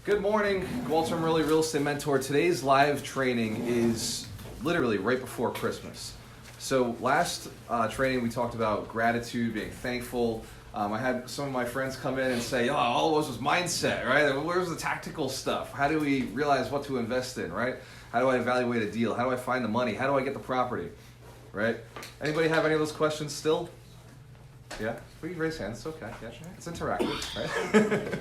Good morning, Walter Murley, Real Estate Mentor. Today's live training is literally right before Christmas. So last training we talked about gratitude, being thankful. I had some of my friends come in and say, oh, all it was mindset, right? Where's the tactical stuff? How do we realize what to invest in, right? How do I evaluate a deal? How do I find the money? How do I get the property, right? Anybody have any of those questions still? Yeah? We can raise hands, it's okay. Yeah, it's interactive, right?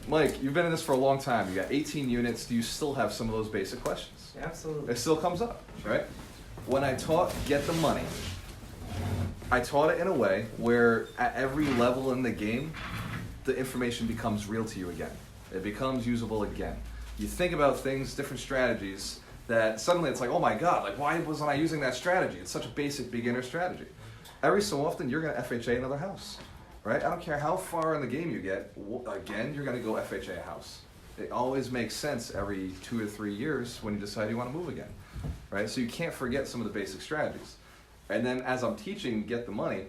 Mike, you've been in this for a long time. You got 18 units. Do you still have some of those basic questions? Absolutely. It still comes up, right? When I taught Get the Money, I taught it in a way where at every level in the game, the information becomes real to you again. It becomes usable again. You think about things, different strategies, that suddenly it's like, oh my God, like why wasn't I using that strategy? It's such a basic beginner strategy. Every so often, you're going to FHA another house, right? I don't care how far in the game you get, again, you're going to go FHA a house. It always makes sense every 2 or 3 years when you decide you want to move again, right? So you can't forget some of the basic strategies. And then as I'm teaching Get the Money,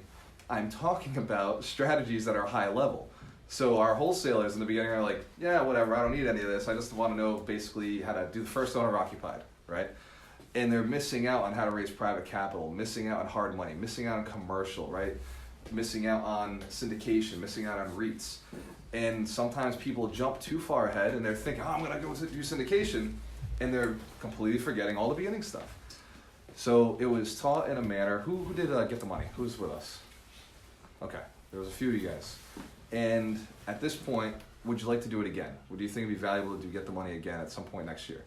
I'm talking about strategies that are high level. So our wholesalers in the beginning are like, yeah, whatever, I don't need any of this. I just want to know basically how to do the first owner occupied, right? And they're missing out on how to raise private capital, missing out on hard money, missing out on commercial, right? Missing out on syndication, missing out on REITs. And sometimes people jump too far ahead and they're thinking, oh, I'm going to go do syndication, and they're completely forgetting all the beginning stuff. So it was taught in a manner, who did Get the Money? Who's with us? Okay, there was a few of you guys. And at this point, would you like to do it again? Would you think it'd be valuable to do Get the Money again at some point next year?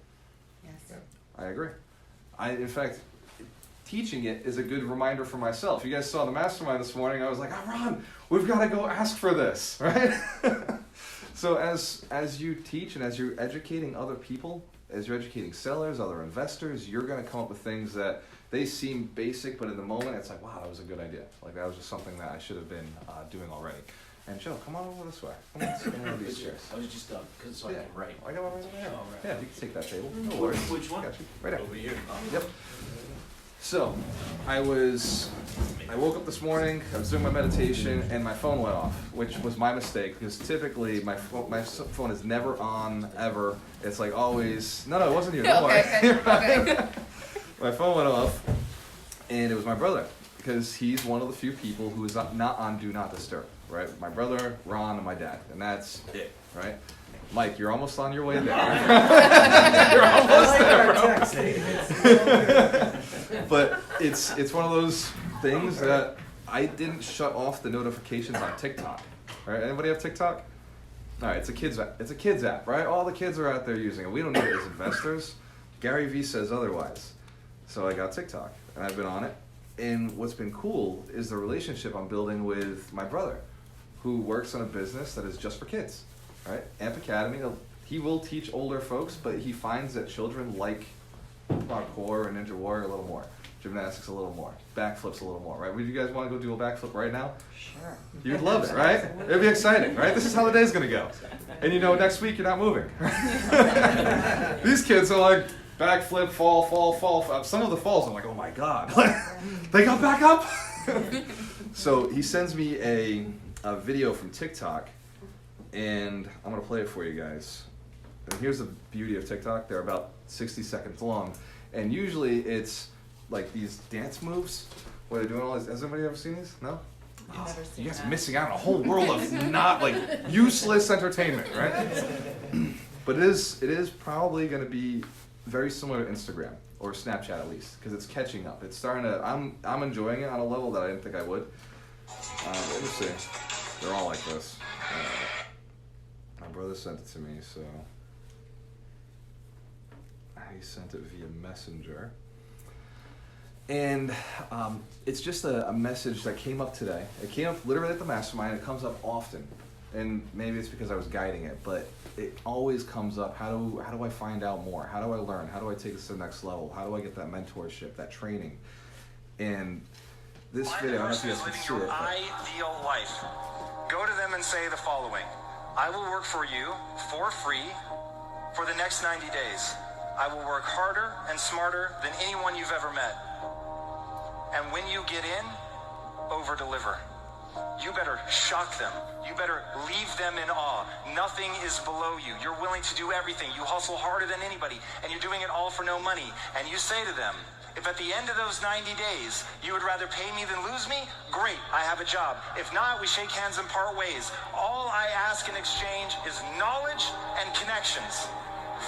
Yes. I agree. In fact, teaching it is a good reminder for myself. You guys saw the mastermind this morning. I was like, oh, Ron, we've got to go ask for this, right? So as you teach and as you're educating other people, as you're educating sellers, other investors, you're going to come up with things that they seem basic, but in the moment, it's like, wow, that was a good idea. Like that was just something that I should have been doing already. And Joe, come on over this way. Come on, sit on one of these chairs. I was just because so I can write. I got one right there. Oh, right. Yeah, you can take that table. No worries. Which one? Got you. Right there. Over here. Yep. So, I woke up this morning, I was doing my meditation, and my phone went off, which was my mistake, because typically my phone is never on, ever. It's like always, no, it wasn't you, don't worry. Okay. My phone went off, and it was my brother, because he's one of the few people who is not on Do Not Disturb, right? My brother, Ron, and my dad, and that's it, right? Mike, you're almost on your way there. You're almost there, bro. But it's one of those things that I didn't shut off the notifications on TikTok. Right? Anybody have TikTok? All right, it's a kids app, right? All the kids are out there using it. We don't need it as investors. Gary Vee says otherwise. So I got TikTok, and I've been on it. And what's been cool is the relationship I'm building with my brother, who works on a business that is just for kids. Right? Amp Academy, he will teach older folks, but he finds that children like parkour and Ninja Warrior a little more, gymnastics a little more, backflips a little more, right? Would you guys want to go do a backflip right now? Sure. You'd love it, right? It'd be exciting, right? This is how the day's going to go. And you know, next week you're not moving. These kids are like, backflip, fall. Some of the falls, I'm like, oh my God. They got back up? So he sends me a video from TikTok, and I'm going to play it for you guys. And here's the beauty of TikTok. They're about 60 seconds long. And usually it's like these dance moves where they're doing all this. Has anybody ever seen these? No? I've never seen You guys that. are missing out on a whole world of not like useless entertainment, right? But it is probably going to be very similar to Instagram or Snapchat at least, because it's catching up. It's starting to. I'm enjoying it on a level that I didn't think I would. Let me see. They're all like this. My brother sent it to me, so he sent it via Messenger. And it's just a message that came up today. It came up literally at the mastermind. It comes up often. And maybe it's because I was guiding it, but it always comes up. How do I find out more? How do I learn? How do I take this to the next level? How do I get that mentorship, that training? And this video, I don't know if you guys can see it. Ideal life. Go to them and say the following: I will work for you for free for the next 90 days. I will work harder and smarter than anyone you've ever met. And when you get in, over-deliver. you better shock them. You better leave them in awe. Nothing is below you. You're willing to do everything. You hustle harder than anybody, and you're doing it all for no money. And you say to them, if at the end of those 90 days, you would rather pay me than lose me, great, I have a job. If not, we shake hands and part ways. All I ask in exchange is knowledge and connections.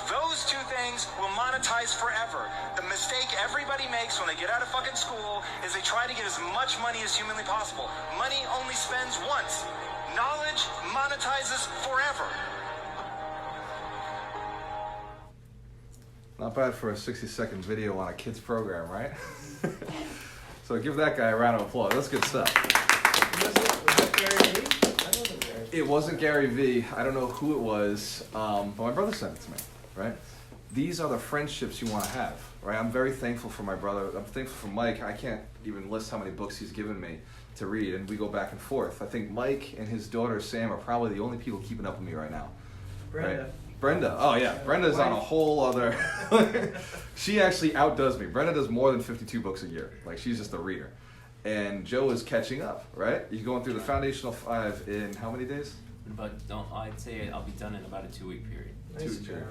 Those two things will monetize forever. The mistake everybody makes when they get out of fucking school is they try to get as much money as humanly possible. Money only spends once. Knowledge monetizes forever. Not bad for a 60-second video on a kid's program, right? So give that guy a round of applause. That's good stuff. Was that Gary Vee? I wasn't Gary Vee. It wasn't Gary Vee. I don't know who it was, but my brother sent it to me, right? These are the friendships you want to have, right? I'm very thankful for my brother. I'm thankful for Mike. I can't even list how many books he's given me to read, and we go back and forth. I think Mike and his daughter Sam are probably the only people keeping up with me right now. Brenda. Right? Brenda. Oh yeah, Brenda's on a whole other. She actually outdoes me. Brenda does more than 52 books a year. Like, she's just a reader. And Joe is catching up, right? You're going through the Foundational 5 in how many days? But I'd say I'll be done in about a 2-week period. Nice 2 week job. period.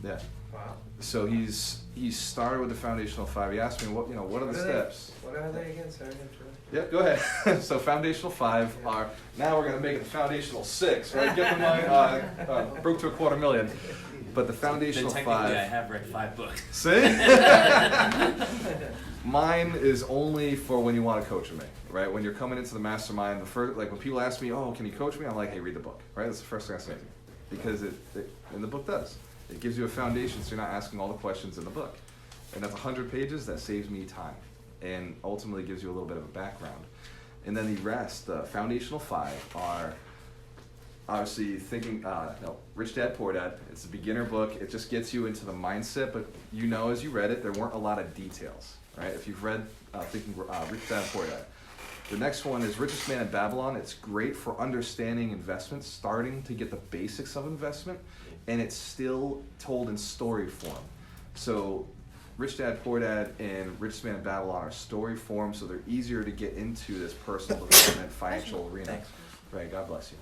Yeah. Wow. So he's started with the Foundational 5. He asked me what are the steps. What are they again? Sorry to interrupt. Yeah, go ahead. So Foundational 5 are, now we're going to make it the Foundational 6, right? Get the money, broke to $250,000. But the Foundational Then technically 5. I have read 5 books. See? Mine is only for when you want to coach me, right? When you're coming into the mastermind, the first, like when people ask me, oh, can you coach me? I'm like, hey, read the book, right? That's the first thing I say to you. Because and the book does. It gives you a foundation so you're not asking all the questions in the book. And that's 100 pages, that saves me time. And ultimately gives you a little bit of a background. And then the rest, the Foundational 5 are obviously thinking, Rich Dad, Poor Dad. It's a beginner book. It just gets you into the mindset, but you know as you read it, there weren't a lot of details, right? If you've read Rich Dad, Poor Dad. The next one is Richest Man in Babylon. It's great for understanding investments, starting to get the basics of investment, and it's still told in story form. So Rich Dad, Poor Dad, and Richest Man in Babylon are story form, so they're easier to get into this personal development, financial arena. Right, God bless you.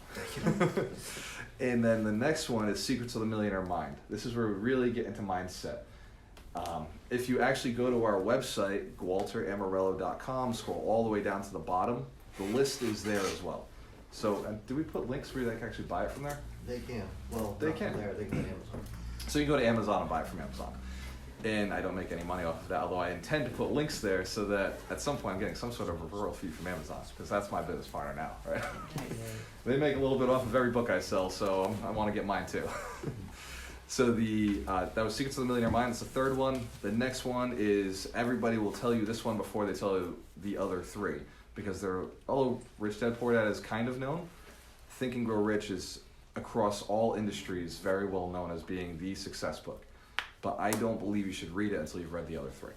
And then the next one is Secrets of the Millionaire Mind. This is where we really get into mindset. If you actually go to our website, walteramarello.com, scroll all the way down to the bottom, the list is there as well. So, do we put links where you can actually buy it from there? They can. Well, They not can. from there. They can on Amazon. So you can go to Amazon and buy it from Amazon. And I don't make any money off of that, although I intend to put links there so that at some point I'm getting some sort of referral fee from Amazon, because that's my business partner now, right? They make a little bit off of every book I sell, so I want to get mine too. So that was Secrets of the Millionaire Mind. It's the third one. The next one is, everybody will tell you this one before they tell you the other 3, because although Rich Dad Poor Dad is kind of known, Think and Grow Rich is across all industries very well known as being the success book. But I don't believe you should read it until you've read the other 3.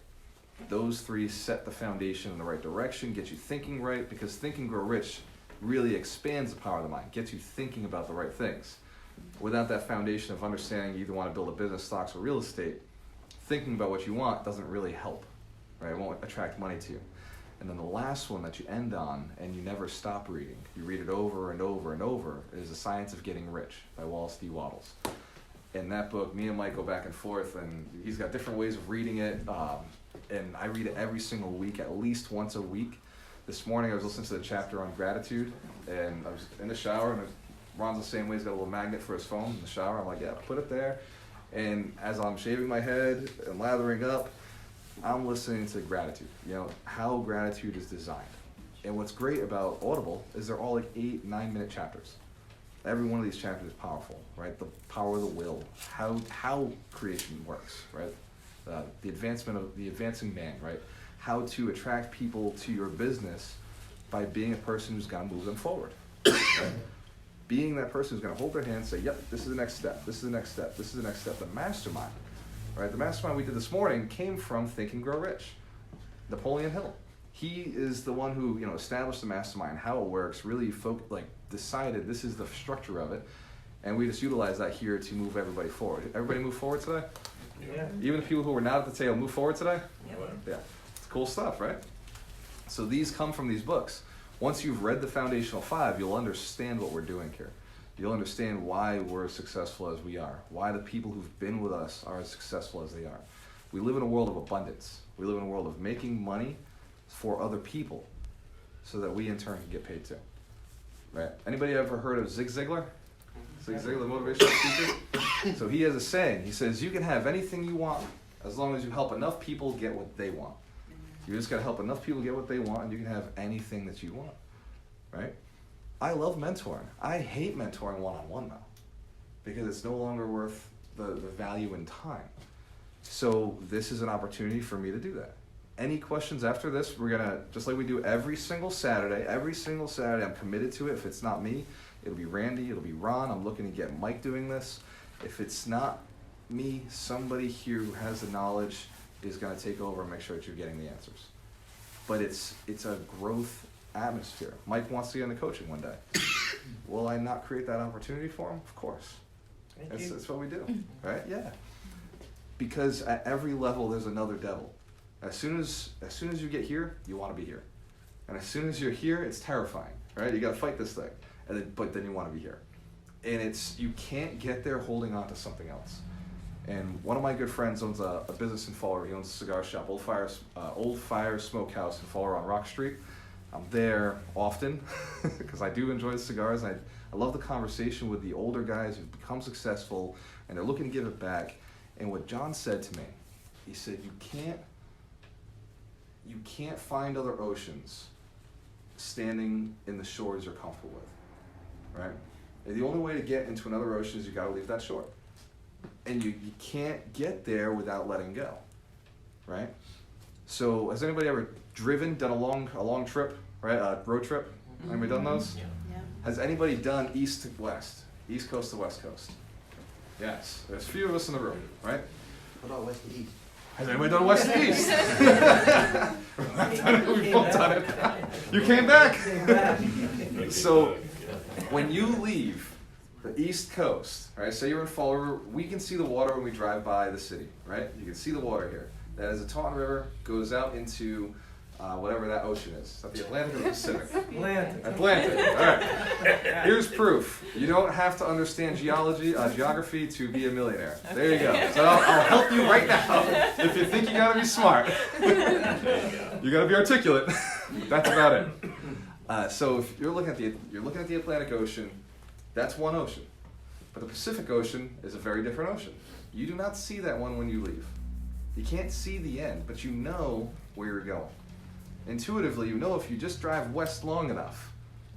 Those 3 set the foundation in the right direction, get you thinking right, because Think and Grow Rich really expands the power of the mind, gets you thinking about the right things. Without that foundation of understanding you either want to build a business, stocks, or real estate, thinking about what you want doesn't really help, right? It won't attract money to you. And then the last one that you end on, and you never stop reading, you read it over and over and over, is The Science of Getting Rich by Wallace D. Wattles. In that book, me and Mike go back and forth, and he's got different ways of reading it, and I read it every single week, at least once a week. This morning I was listening to the chapter on gratitude, and I was in the shower, and Ron's the same way. He's got a little magnet for his phone in the shower. I'm like, yeah, put it there. And as I'm shaving my head and lathering up, I'm listening to gratitude, how gratitude is designed. And what's great about Audible is they're all like 8-9 minute chapters. Every one of these chapters is powerful, right? The power of the will, how creation works, right? The advancing man, right? How to attract people to your business by being a person who's gonna move them forward. Right? Being that person who's gonna hold their hand and say, yep, this is the next step, this is the next step, this is the next step. The mastermind, right? The mastermind we did this morning came from Think and Grow Rich. Napoleon Hill. He is the one who established the mastermind, how it works, really decided this is the structure of it, and we just utilize that here to move everybody forward. Everybody move forward today? Yeah. Even the people who were not at the table move forward today? Yep. Yeah, it's cool stuff, right? So these come from these books. Once you've read the foundational 5, you'll understand what we're doing here. You'll understand why we're as successful as we are, why the people who've been with us are as successful as they are. We live in a world of abundance. We live in a world of making money for other people so that we in turn can get paid too. Right? Anybody ever heard of Zig Ziglar? Zig Ziglar, the motivational speaker? So he has a saying. He says, you can have anything you want as long as you help enough people get what they want. You just got to help enough people get what they want, and you can have anything that you want. Right? I love mentoring. I hate mentoring one-on-one now because it's no longer worth the value in time. So this is an opportunity for me to do that. Any questions after this? We're gonna, just like we do every single Saturday, I'm committed to it. If it's not me, it'll be Randy, it'll be Ron. I'm looking to get Mike doing this. If it's not me, somebody here who has the knowledge is gonna take over and make sure that you're getting the answers. But it's a growth atmosphere. Mike wants to get into coaching one day. Will I not create that opportunity for him? Of course. That's what we do, right? Yeah. Because at every level, there's another devil. As soon as you get here, you want to be here, and as soon as you're here, it's terrifying, right? You got to fight this thing, but then you want to be here, and you can't get there holding on to something else. And one of my good friends owns a business in Fall River. He owns a cigar shop, Old Fire Smokehouse in Fall River on Rock Street. I'm there often because I do enjoy the cigars. I love the conversation with the older guys who've become successful and they're looking to give it back. And what John said to me, he said, you can't find other oceans standing in the shores you're comfortable with, right? And the only way to get into another ocean is you got to leave that shore. And you can't get there without letting go, right? So has anybody ever done a long trip, right? Road trip? Anybody done those? Yeah. Yeah. Has anybody done east to west? East coast to west coast? Yes. There's a few of us in the room, right? What about west to east? Has anybody done west to east? We've all done it. You came back. So when you leave the East Coast, right? Say you're in Fall River, we can see the water when we drive by the city, right? You can see the water here. That is the Taunton River, goes out into whatever that ocean is. Is that the Atlantic or the Pacific? Atlantic. All right. Here's proof. You don't have to understand geography to be a millionaire. There you go. So I'll help you right now. If you think you gotta be smart, you gotta be articulate. That's about it. So if you're looking at the Atlantic Ocean, that's one ocean. But the Pacific Ocean is a very different ocean. You do not see that one when you leave. You can't see the end, but you know where you're going. Intuitively, you know if you just drive west long enough,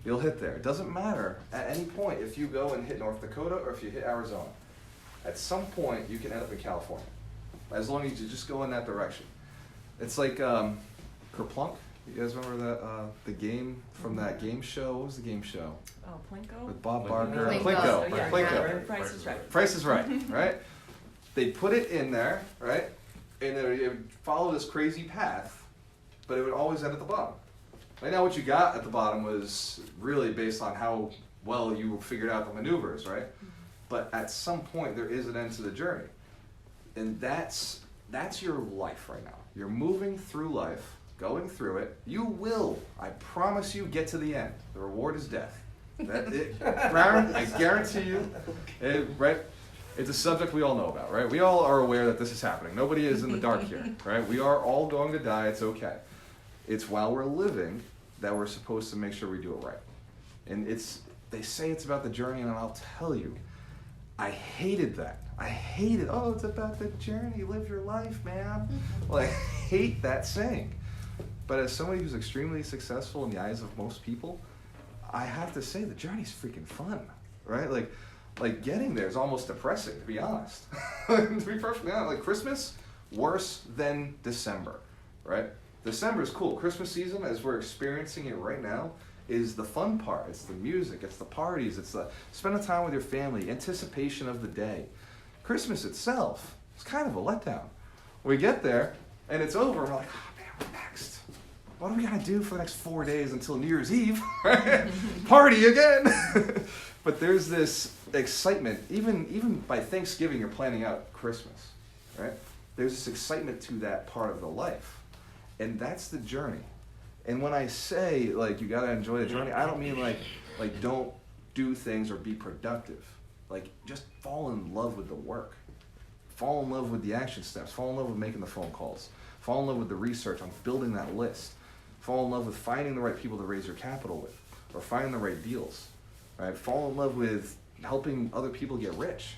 you'll hit there. It doesn't matter at any point if you go and hit North Dakota or if you hit Arizona. At some point, you can end up in California, as long as you just go in that direction. It's like Kerplunk. You guys remember that the game from that game show? What was the game show? Oh, Plinko? With Bob Barker. Plinko. Yeah, Plinko. Price is Right. Price is Right, right? They put it in there, right? And it would follow this crazy path, but it would always end at the bottom. Right now, what you got at the bottom was really based on how well you figured out the maneuvers, right? But at some point, there is an end to the journey. And that's your life right now. You're moving through life, going through it. You will, I promise you, get to the end. The reward is death. Baron, I guarantee you, right? It's a subject we all know about, right? We all are aware that this is happening. Nobody is in the dark here, right? We are all going to die. It's okay. It's while we're living that we're supposed to make sure we do it right. And they say it's about the journey, and I'll tell you, I hated that. I hated, oh, it's about the journey. Live your life, man. Well, I hate that saying. But as somebody who's extremely successful in the eyes of most people, I have to say the journey's freaking fun, right? Like getting there is almost depressing, to be honest. To be perfectly honest, like Christmas, worse than December, right? December is cool. Christmas season, as we're experiencing it right now, is the fun part. It's the music, it's the parties, it's the spending time with your family, anticipation of the day. Christmas itself is kind of a letdown. We get there, and it's over, and we're like, oh man, what next? What do we gotta do for the next 4 days until New Year's Eve? Party again! But there's this excitement, even by Thanksgiving, you're planning out Christmas, right? There's this excitement to that part of the life. And that's the journey. And when I say like you gotta enjoy the journey, I don't mean like don't do things or be productive. Like just fall in love with the work. Fall in love with the action steps. Fall in love with making the phone calls. Fall in love with the research on building that list. Fall in love with finding the right people to raise your capital with, or finding the right deals. Right? Fall in love with helping other people get rich.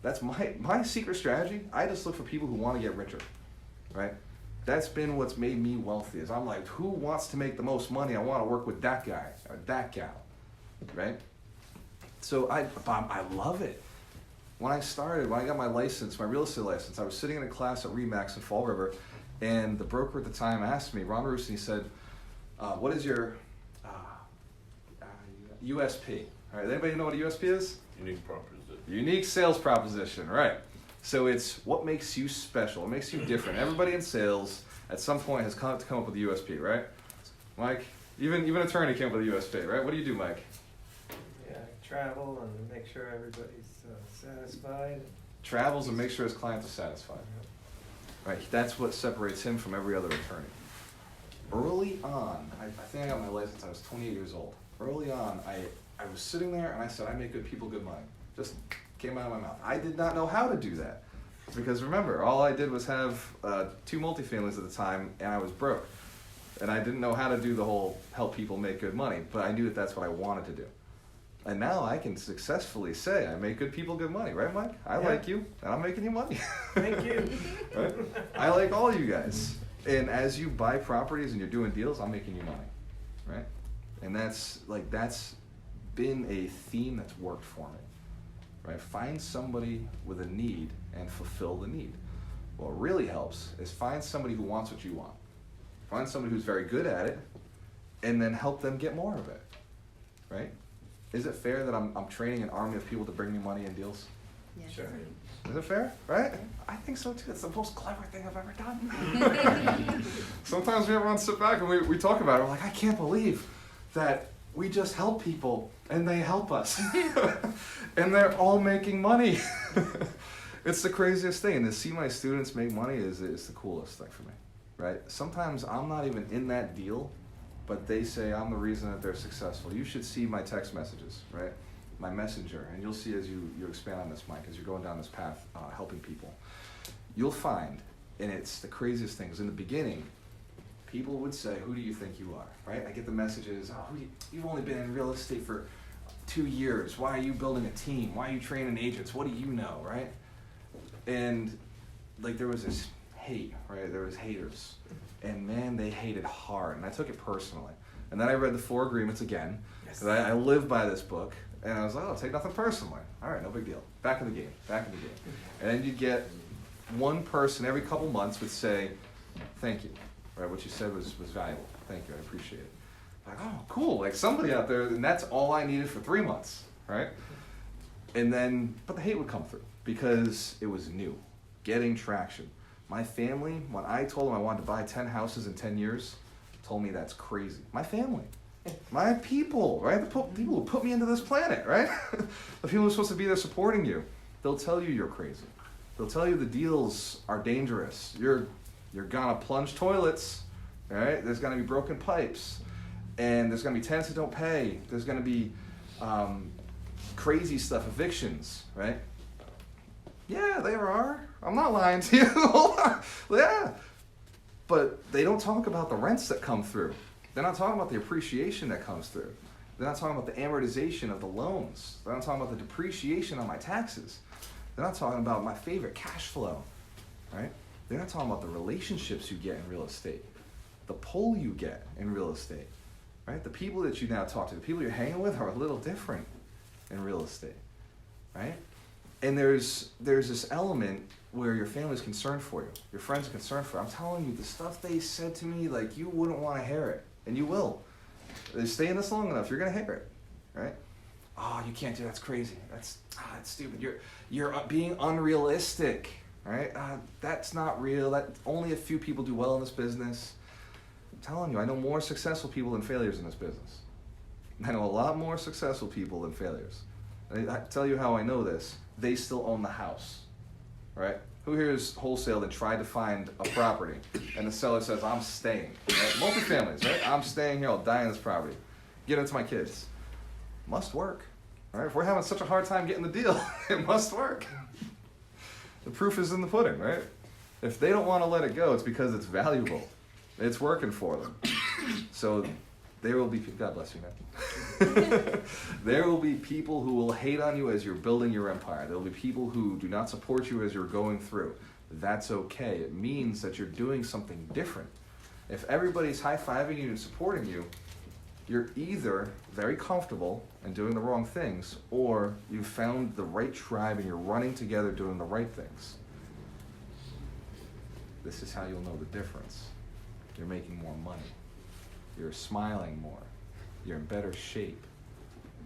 That's my secret strategy. I just look for people who want to get richer. Right? That's been what's made me wealthy. Is I'm like, who wants to make the most money? I want to work with that guy or that gal. Right? So I love it. When I got my license, my real estate license, I was sitting in a class at RE/MAX in Fall River, and the broker at the time asked me, Ron Roos, and he said, what is your USP? All right, anybody know what a USP is? Unique proposition. Unique sales proposition, right. So it's what makes you special, what makes you different. Everybody in sales at some point has come up with a USP, right? Mike, even attorney came up with a USP, right? What do you do, Mike? Yeah, travel and make sure everybody's satisfied. Travels and make sure his clients are satisfied. Right, that's what separates him from every other attorney. Early on, I think I got my license, I was 28 years old. Early on, I was sitting there and I said, I make good people good money. Just came out of my mouth. I did not know how to do that. Because remember, all I did was have 2 multifamilies at the time, and I was broke. And I didn't know how to do the whole help people make good money, but I knew that that's what I wanted to do. And now I can successfully say I make good people good money, right, Mike? I Yeah. like you, and I'm making you money. Thank you. Right? I like all you guys. And as you buy properties and you're doing deals, I'm making you money, right? And that's been a theme that's worked for me, right? Find somebody with a need and fulfill the need. What really helps is find somebody who wants what you want. Find somebody who's very good at it, and then help them get more of it, right? Is it fair that I'm training an army of people to bring me money and deals? Yes. Sure. Is it fair? Right? I think so too. It's the most clever thing I've ever done. Sometimes we everyone sit back and we talk about it. We're like, I can't believe that we just help people and they help us. And they're all making money. It's the craziest thing. And to see my students make money is the coolest thing for me. Right? Sometimes I'm not even in that deal, but they say I'm the reason that they're successful. You should see my text messages, right? My messenger, and you'll see as you expand on this, Mike, as you're going down this path, helping people. You'll find, and it's the craziest thing, 'cause in the beginning, people would say, who do you think you are, right? I get the messages, you've only been in real estate for 2 years. Why are you building a team? Why are you training agents? What do you know, right? And like there was this hate, right? There was haters. And man, they hated hard, and I took it personally. And then I read the 4 Agreements again, because I live by this book, and I was like, oh, take nothing personally. All right, no big deal. Back in the game. And then you'd get one person every couple months would say, thank you, right? What you said was valuable. Thank you, I appreciate it. Like, oh, cool, like somebody out there, and that's all I needed for 3 months, right? And then, but the hate would come through, because it was new, getting traction. My family, when I told them I wanted to buy 10 houses in 10 years, told me that's crazy. My family. My people, right? The people who put me into this planet, right? The people who are supposed to be there supporting you. They'll tell you you're crazy. They'll tell you the deals are dangerous. You're gonna plunge toilets, right? There's gonna be broken pipes. And there's gonna be tenants who don't pay. There's gonna be crazy stuff, evictions, right? Yeah, there are. I'm not lying to you. Yeah. But they don't talk about the rents that come through. They're not talking about the appreciation that comes through. They're not talking about the amortization of the loans. They're not talking about the depreciation on my taxes. They're not talking about my favorite cash flow, right? They're not talking about the relationships you get in real estate, the pull you get in real estate, right? The people that you now talk to, the people you're hanging with are a little different in real estate, right? And there's this element where your family's concerned for you, your friends are concerned for you. I'm telling you, the stuff they said to me, like, you wouldn't want to hear it, and you will. They stay in this long enough, you're gonna hear it, right? Oh, you can't do that, that's crazy. That's stupid. You're being unrealistic, right? That's not real. That only a few people do well in this business. I'm telling you, I know more successful people than failures in this business. I know a lot more successful people than failures. I tell you how I know this. They still own the house, right? Who here has wholesaled and tried to find a property, and the seller says, I'm staying, right? Multifamilies, right? I'm staying here, I'll die on this property. Get it to my kids. Must work, right? If we're having such a hard time getting the deal, it must work. The proof is in the pudding, right? If they don't want to let it go, it's because it's valuable. It's working for them. So there will be, God bless you, man. There will be people who will hate on you as you're building your empire. There will be people who do not support you as you're going through. That's okay. It means that you're doing something different. If everybody's high-fiving you and supporting you, you're either very comfortable and doing the wrong things, or you've found the right tribe and you're running together doing the right things. This is how you'll know the difference. You're making more money. You're smiling more. You're in better shape.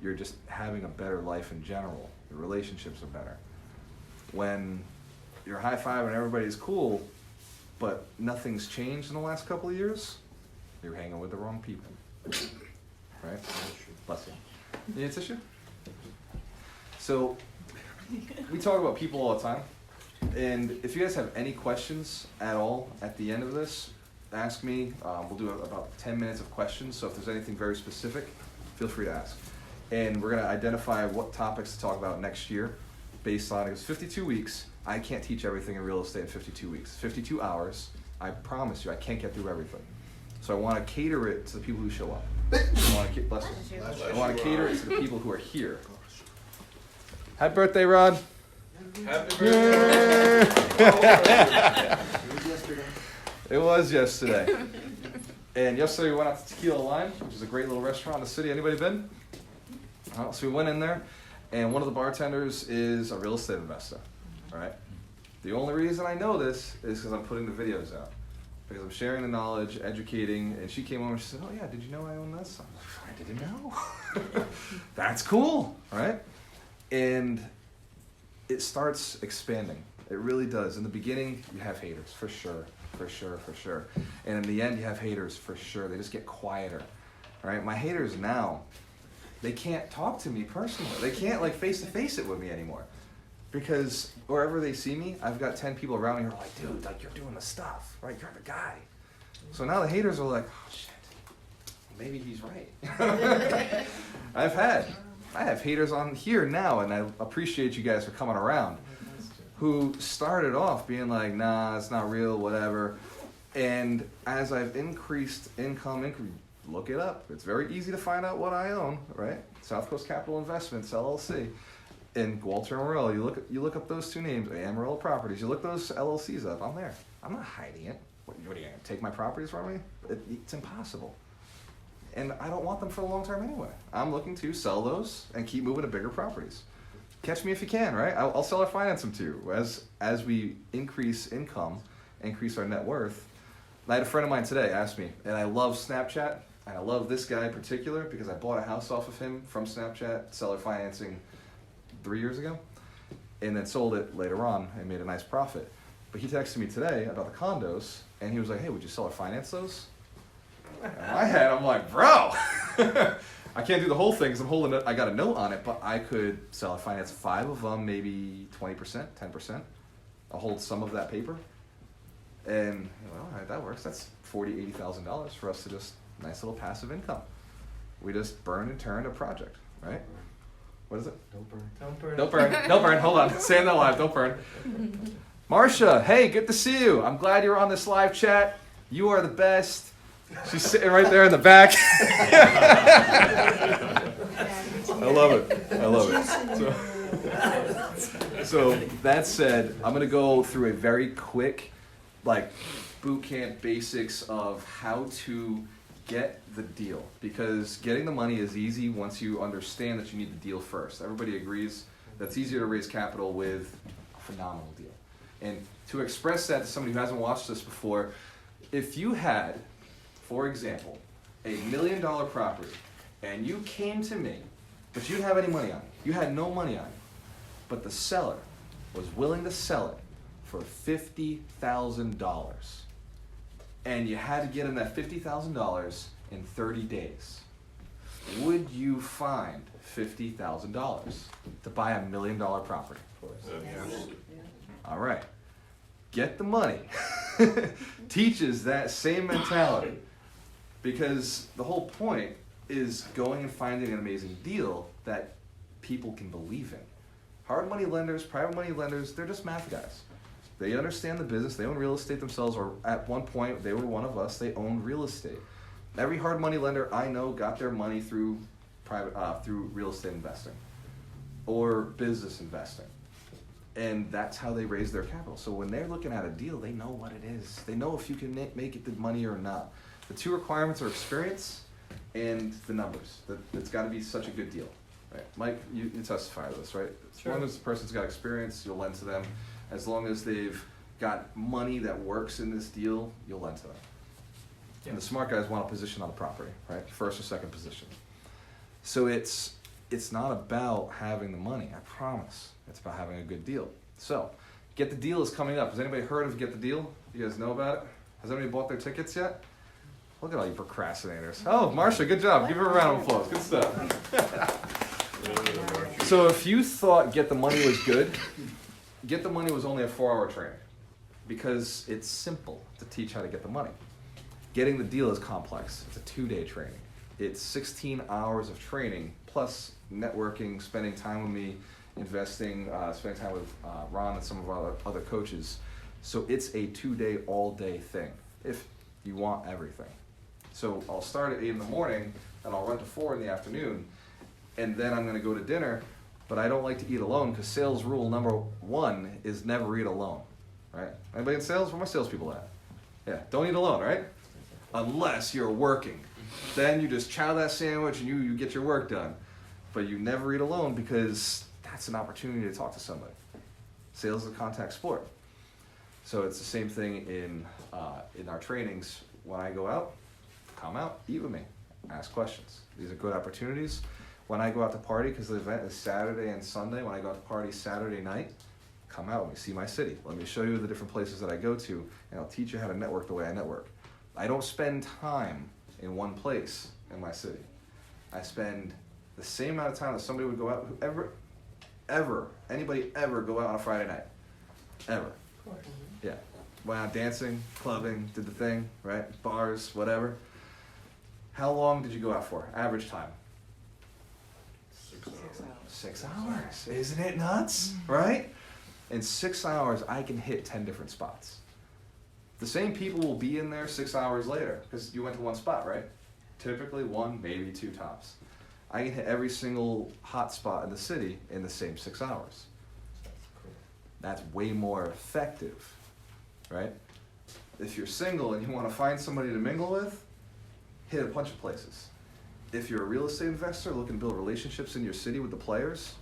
You're just having a better life in general. Your relationships are better. When you're high-fiving and everybody's cool, but nothing's changed in the last couple of years, you're hanging with the wrong people. Right? Bless you. You need a tissue? So, we talk about people all the time. And if you guys have any questions at all at the end of this, ask me. We'll do about 10 minutes of questions. So if there's anything very specific, feel free to ask. And we're going to identify what topics to talk about next year based on, it's 52 weeks. I can't teach everything in real estate in 52 weeks. 52 hours, I promise you, I can't get through everything. So I want to cater it to the people who show up. I want to bless you. I want to cater it to the people who are here. Happy birthday, Rod. Happy birthday. It was yesterday. And yesterday we went out to Tequila Lime, which is a great little restaurant in the city. Anybody been? So we went in there, and one of the bartenders is a real estate investor. All right. The only reason I know this is because I'm putting the videos out. Because I'm sharing the knowledge, educating, and she came over and she said, oh yeah, did you know I own this? I'm like, I didn't know. That's cool, right? And it starts expanding. It really does. In the beginning, you have haters, for sure. And in the end, you have haters, for sure. They just get quieter, right? My haters now, they can't talk to me personally. They can't like face-to-face it with me anymore. Because wherever they see me, I've got 10 people around me who are like, dude, like you're doing the stuff, right? You're the guy. So now the haters are like, oh shit, maybe he's right. I have haters on here now, and I appreciate you guys for coming around, who started off being like, nah, it's not real, whatever. And as I've increased income, look it up. It's very easy to find out what I own, right? South Coast Capital Investments, LLC. And Walter Amarillo, you look up those two names, Amarillo Properties, you look those LLCs up, I'm there. I'm not hiding it. What are you going to take my properties from me? It's impossible. And I don't want them for the long term anyway. I'm looking to sell those and keep moving to bigger properties. Catch me if you can, right? I'll seller finance them too. As we increase income, increase our net worth. I had a friend of mine today ask me, and I love Snapchat, and I love this guy in particular because I bought a house off of him from Snapchat, seller financing 3 years ago, and then sold it later on and made a nice profit. But he texted me today about the condos, and he was like, hey, would you sell or finance those? In my head, I'm like, bro, I can't do the whole thing because I got a note on it, but I could sell or finance 5 of them, maybe 20%, 10%. I'll hold some of that paper. And, well, all right, that works. That's $40,000, $80,000 for us to just, nice little passive income. We just burn and turn a project, right? What is it? Don't burn. Don't burn. Don't burn. Don't burn. Hold on. Stay in that live. Don't burn. Marcia, hey, good to see you. I'm glad you're on this live chat. You are the best. She's sitting right there in the back. I love it. So that said, I'm going to go through a very quick, like, boot camp basics of how to get the deal, because getting the money is easy once you understand that you need the deal first. Everybody agrees that's easier to raise capital with a phenomenal deal. And to express that to somebody who hasn't watched this before, if you had, for example, $1 million property and you came to me, but you didn't have any money on it, you had no money on it, but the seller was willing to sell it for $50,000, and you had to get him that $50,000 in 30 days, would you find $50,000 to buy $1 million property? Yes. All right. Get the money teaches that same mentality, because the whole point is going and finding an amazing deal that people can believe in. Hard money lenders, private money lenders, they're just math guys. They understand the business, they own real estate themselves, or at one point they were one of us, they owned real estate. Every hard money lender I know got their money through through real estate investing or business investing. And that's how they raise their capital. So when they're looking at a deal, they know what it is. They know if you can make it the money or not. The two requirements are experience and the numbers. It's got to be such a good deal. Right. Mike, you testify to this, right? As Sure. long as the person's got experience, you'll lend to them. As long as they've got money that works in this deal, you'll lend to them. Yeah. And the smart guys want a position on the property, right? First or second position. So it's not about having the money, I promise. It's about having a good deal. So, Get the Deal is coming up. Has anybody heard of Get the Deal? You guys know about it? Has anybody bought their tickets yet? Look at all you procrastinators. Oh, Marsha, good job. Give her a round of applause. Good stuff. So if you thought Get the Money was good, Get the Money was only a 4-hour training, because it's simple to teach how to get the money. Getting the Deal is complex. It's a 2-day training. It's 16 hours of training, plus networking, spending time with me, investing, spending time with Ron and some of our other coaches. So it's a 2-day, all-day thing, if you want everything. So I'll start at 8 in the morning, and I'll run to 4 in the afternoon, and then I'm gonna go to dinner, but I don't like to eat alone, because sales rule number 1 is never eat alone, right? Anybody in sales? Where my salespeople at? Yeah, don't eat alone, right? Unless you're working. Then you just chow that sandwich and you get your work done. But you never eat alone, because that's an opportunity to talk to somebody. Sales is a contact sport. So it's the same thing in our trainings. When I go out, come out, eat with me, ask questions. These are good opportunities. When I go out to party, because the event is Saturday and Sunday, when I go out to party Saturday night, come out with me, see my city. Let me show you the different places that I go to, and I'll teach you how to network the way I network. I don't spend time in one place in my city. I spend the same amount of time that somebody would go out, anybody ever go out on a Friday night. Ever. Of course. Yeah. Went out dancing, clubbing, did the thing, right? Bars, whatever. How long did you go out for? Average time? 6 hours. 6 hours. Isn't it nuts? Right? In 6 hours, I can hit 10 different spots. The same people will be in there 6 hours later, because you went to one spot, right? Typically 1, maybe 2 tops. I can hit every single hot spot in the city in the same 6 hours. That's cool. That's way more effective, right? If you're single and you want to find somebody to mingle with, hit a bunch of places. If you're a real estate investor looking to build relationships in your city with the players,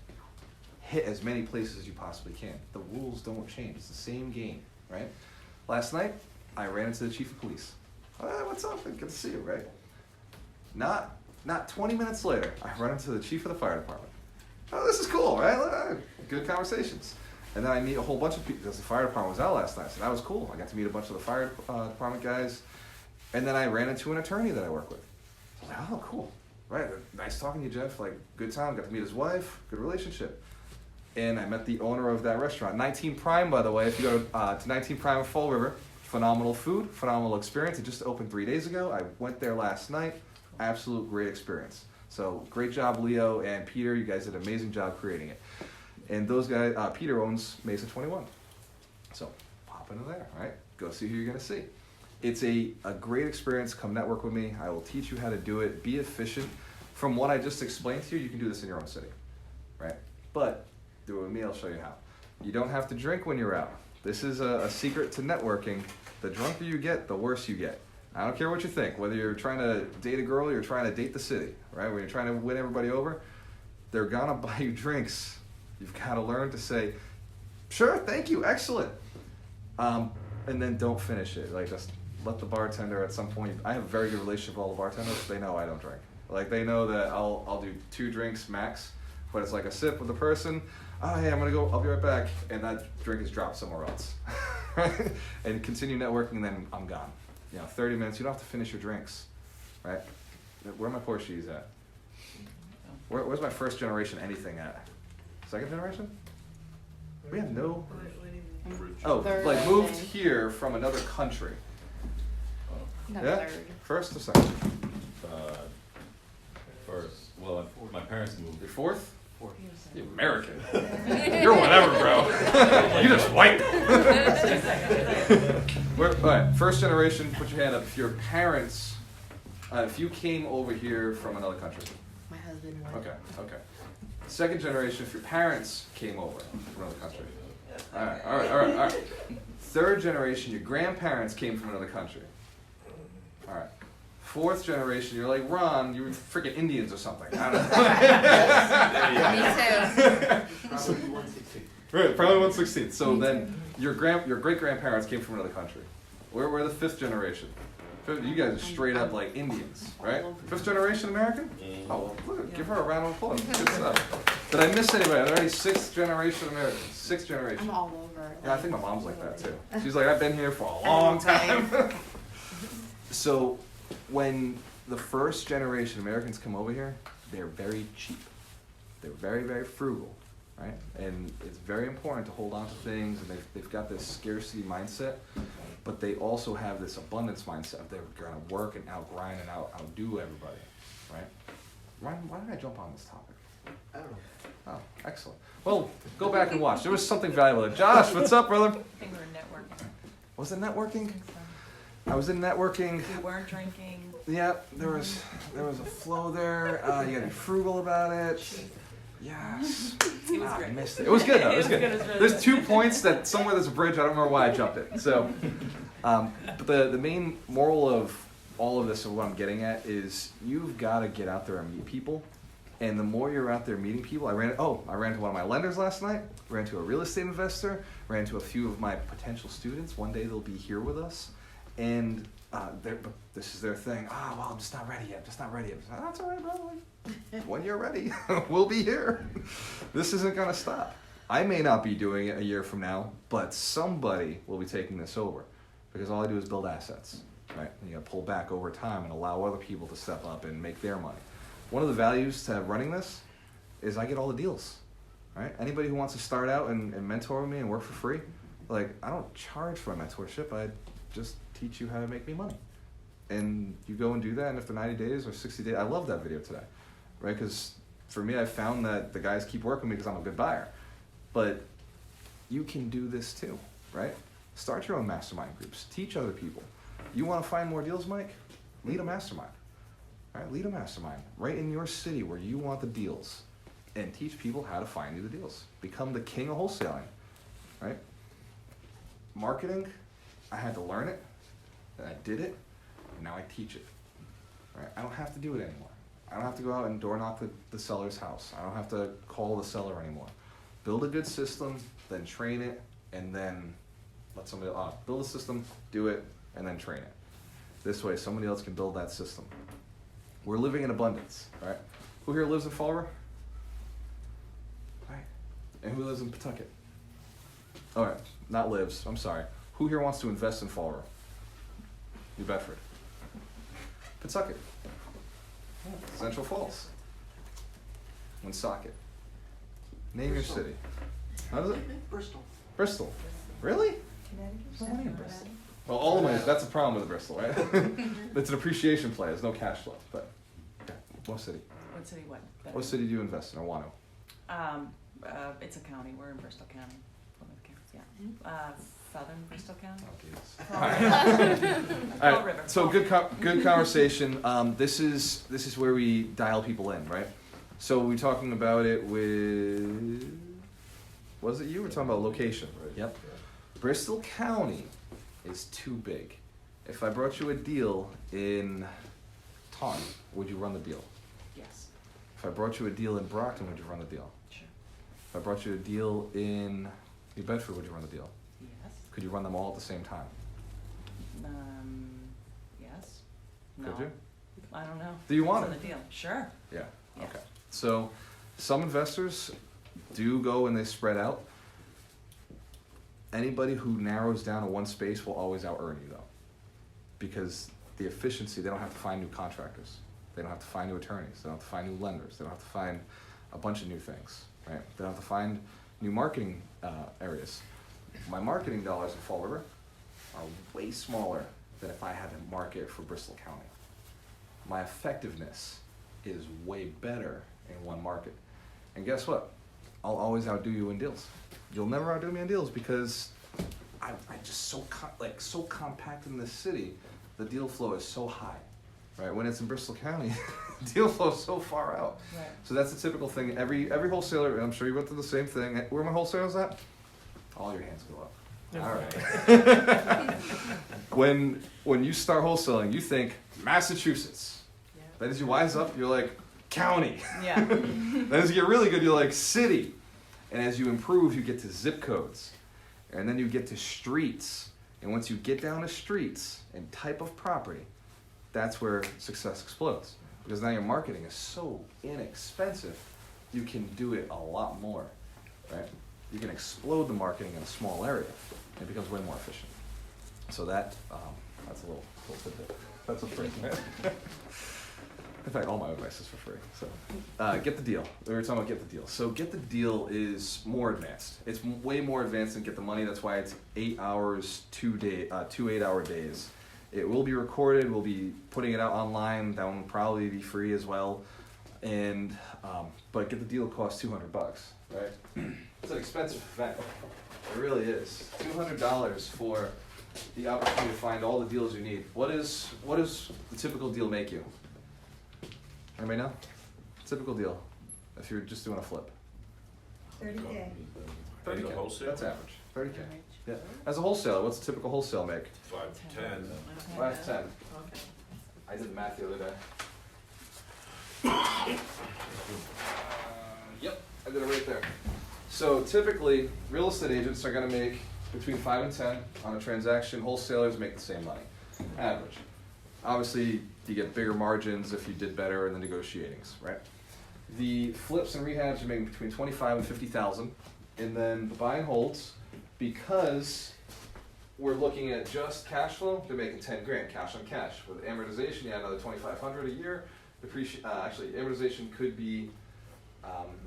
hit as many places as you possibly can. The rules don't change. It's the same game, right? Last night, I ran into the chief of police. What's up? Good to see you, right? Not 20 minutes later, I run into the chief of the fire department. Oh, this is cool, right? Good conversations. And then I meet a whole bunch of people, because the fire department was out last night, so that was cool. I got to meet a bunch of the fire department guys. And then I ran into an attorney that I work with. I was like, oh, cool. Right, nice talking to you, Jeff. Like, good time. Got to meet his wife. Good relationship. And I met the owner of that restaurant. 19 Prime, by the way. If you go to 19 Prime in Fall River, phenomenal food, phenomenal experience. It just opened 3 days ago. I went there last night. Absolute great experience. So great job, Leo and Peter. You guys did an amazing job creating it. And those guys, Peter owns Mesa 21. So pop into there, right? Go see who you're going to see. It's a great experience. Come network with me. I will teach you how to do it. Be efficient. From what I just explained to you, you can do this in your own city, right? But do it with me, I'll show you how. You don't have to drink when you're out. This is a secret to networking. The drunker you get, the worse you get. I don't care what you think, whether you're trying to date a girl or you're trying to date the city, right? When you're trying to win everybody over, they're gonna buy you drinks. You've gotta learn to say, sure, thank you, excellent. And then don't finish it. Like, just let the bartender at some point, I have a very good relationship with all the bartenders. They know I don't drink. Like, they know that I'll do 2 drinks max, but it's like a sip with the person. Oh, hey, I'm gonna go, I'll be right back. And that drink is dropped somewhere else. Right? And continue networking, and then I'm gone. 30 minutes, you don't have to finish your drinks, right? Where are my Porsches at? Where's my first generation anything at? Second generation? We have no, What do you mean? Oh, Third, like I moved think. here from another country. No, Yeah? third. First or second? First, well, my parents moved. You're fourth? He You was American. You're whatever, bro. You just white. All right, first generation, put your hand up. If your parents, if you came over here from another country. My husband would. Okay. Second generation, if your parents came over from another country. All right. Third generation, your grandparents came from another country. All right. Fourth generation, you're like Ron, you were freaking Indians or something. I don't know. Me too. Probably 116. Right, probably 1/16. So Me then your great grandparents came from another country. We're the fifth generation. You guys are straight up like Indians, right? Fifth generation American? Oh, well, look, give her a round of applause. Good stuff. Did I miss anybody? Are there any sixth generation Americans? Sixth generation. I'm all over. Yeah, I think my mom's like that too. She's like, I've been here for a long time. So, when the first generation Americans come over here, they're very cheap. They're very, very frugal, right? And it's very important to hold on to things, and they've got this scarcity mindset, but they also have this abundance mindset. They're gonna work and outgrind and outdo everybody, right? Why did I jump on this topic? I don't know. Oh, excellent. Well, go back and watch. There was something valuable there. Josh, what's up, brother? I think we were networking. Was it networking? I think so. I was in networking. We weren't drinking. Yeah, there was a flow there. You gotta be frugal about it. Yes. It was I great. missed it. It was good though. It was It was good. good, it was really There's good. 2 points that somewhere there's a bridge. I don't remember why I jumped it. So, but the main moral of all of this and what I'm getting at is you've got to get out there and meet people. And the more you're out there meeting people, I ran into one of my lenders last night, ran into a real estate investor, ran into a few of my potential students. One day they'll be here with us. And this is their thing. Well, I'm just not ready yet. That's all right, brother. When you're ready, we'll be here. This isn't going to stop. I may not be doing it a year from now, but somebody will be taking this over because all I do is build assets, right? And you got to pull back over time and allow other people to step up and make their money. One of the values to running this is I get all the deals, right? Anybody who wants to start out and mentor me and work for free, like I don't charge for my mentorship. I just teach you how to make me money. And you go and do that, and after 90 days or 60 days, I love that video today, right? Because for me, I found that the guys keep working with me because I'm a good buyer. But you can do this too, right? Start your own mastermind groups. Teach other people. You want to find more deals, Mike? Lead a mastermind. Right? Lead a mastermind right in your city where you want the deals, and teach people how to find you the deals. Become the king of wholesaling, right? Marketing, I had to learn it, and I did it, and now I teach it. Right? I don't have to do it anymore. I don't have to go out and door knock the seller's house. I don't have to call the seller anymore. Build a good system, then train it, and then let somebody else build a system, do it, and then train it. This way, somebody else can build that system. We're living in abundance, right? Who here lives in Fall River? Right. And who lives in Pawtucket? All right, not lives, I'm sorry. Who here wants to invest in Fall River? New Bedford. Pawtucket. Central Falls. Woonsocket. Name your city. How does it? Bristol. Bristol. Really? Well, all of my, that's a problem with Bristol, right? It's an appreciation play, there's no cash flow, but, yeah. What city? What city, what? What city do you invest in or want to? It's a county, we're in Bristol County, Plymouth County, yeah. Southern Bristol County. All Fall right, River. so good conversation. This is where we dial people in, right? So we're talking about it with, was it you? We're talking about location. Yep. Bristol County is too big. If I brought you a deal in Taunton, would you run the deal? Yes, If I brought you a deal in Brockton, would you run the deal? sure, If I brought you a deal in New Bedford, would you run the deal? yes, Could you run them all at the same time? yes, no. Could you? I don't know. Do you want Depends it? on the deal, sure. Yeah, Yeah. okay. So some investors do go and they spread out. Anybody who narrows down to one space will always out-earn you though. Because the efficiency, they don't have to find new contractors. They don't have to find new attorneys. They don't have to find new lenders. They don't have to find a bunch of new things, right? They don't have to find new marketing areas. my marketing dollars in Fall River are way smaller than if I had to market for Bristol County. My effectiveness is way better in one market. And guess what? I'll always outdo you in deals. You'll never outdo me in deals because I just so compact in this city, the deal flow is so high, right? When it's in Bristol County, deal flow is so far out. Right. So that's the typical thing. Every wholesaler, and I'm sure you went through the same thing. Where are my wholesalers at? All your hands go up. All right. When you start wholesaling, you think Massachusetts. Yeah. Then as you wise up, you're like county. Yeah. Then as you get really good, you're like city. And as you improve, you get to zip codes. And then you get to streets. And once you get down to streets and type of property, that's where success explodes. Because now your marketing is so inexpensive, you can do it a lot more, right? You can explode the marketing in a small area. And it becomes way more efficient. So that's a little tidbit. That's a free. In fact, all my advice is for free. So, get the deal. We were talking about get the deal. So, get the deal is more advanced. It's way more advanced than get the money. That's why it's 8 hours, 2 8-hour days. It will be recorded. We'll be putting it out online. That one will probably be free as well. And but get the deal costs $200, right? It's an expensive event. It really is. $200 for the opportunity to find all the deals you need. What does the typical deal make you? Anybody know? Typical deal, if you're just doing a flip. 30K. 30K. Wholesale? That's average. 30K. Yeah. As a wholesaler, what's a typical wholesale make? 5 to 10. 5 to 10. Okay. I did the math the other day. Yep, I did it right there. So typically, real estate agents are going to make between 5 and 10 on a transaction. Wholesalers make the same money, average. Obviously, you get bigger margins if you did better in the negotiatings, right? The flips and rehabs are making between 25 and 50,000, and then the buy and holds, because we're looking at just cash flow, they're making 10 grand, cash on cash. With amortization, you add another 2,500 a year. Actually, amortization could be,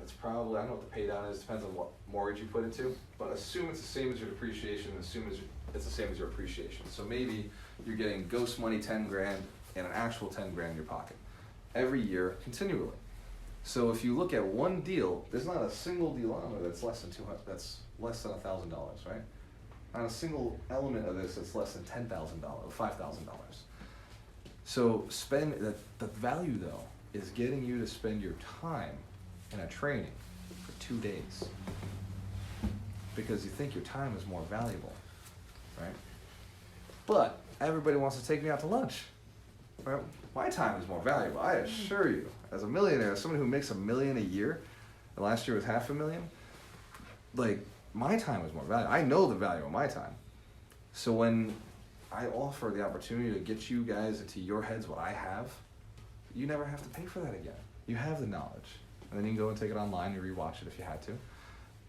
it's probably, I don't know what the pay down is, depends on what mortgage you put into, but assume it's the same as your depreciation, assume it's the same as your appreciation. So maybe you're getting ghost money 10 grand and an actual 10 grand in your pocket every year continually. So if you look at one deal, there's not a single deal on there that's less than $1,000, right? Not a single element of this that's less than $10,000 or $5,000. So the value though is getting you to spend your time in a training for 2 days because you think your time is more valuable, right? But everybody wants to take me out to lunch. Right? My time is more valuable, I assure you. As a millionaire, as someone who makes $1 million a year, and last year was $500,000, like, my time is more valuable. I know the value of my time. So when I offer the opportunity to get you guys into your heads what I have, you never have to pay for that again. You have the knowledge. And then you can go and take it online and rewatch it if you had to.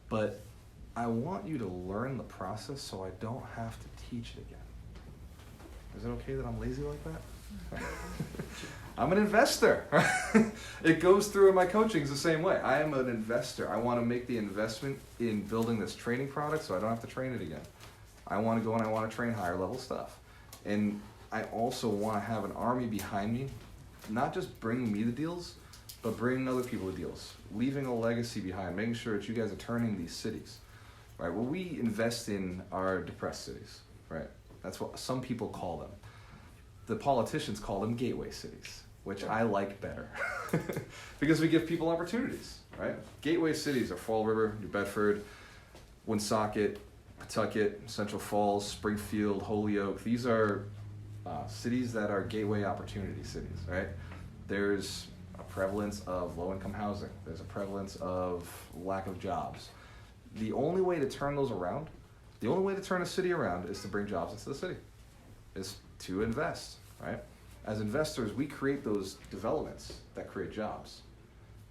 But I want you to learn the process so I don't have to teach it again. Is it okay that I'm lazy like that? I'm an investor. It goes through in my coaching the same way. I am an investor. I want to make the investment in building this training product so I don't have to train it again. I want to go and I want to train higher level stuff. And I also want to have an army behind me, not just bringing me the deals, but bringing other people the deals, leaving a legacy behind, making sure that you guys are turning these cities. Right? What we invest in are depressed cities, right? That's what some people call them. The politicians call them gateway cities, which I like better because we give people opportunities, right? Gateway cities are Fall River, New Bedford, Woonsocket, Pawtucket, Central Falls, Springfield, Holyoke. These are cities that are gateway opportunity cities, right? There's a prevalence of low-income housing. There's a prevalence of lack of jobs. The only way to turn those around, the only way to turn a city around is to bring jobs into the city, is to invest, right? As investors, we create those developments that create jobs.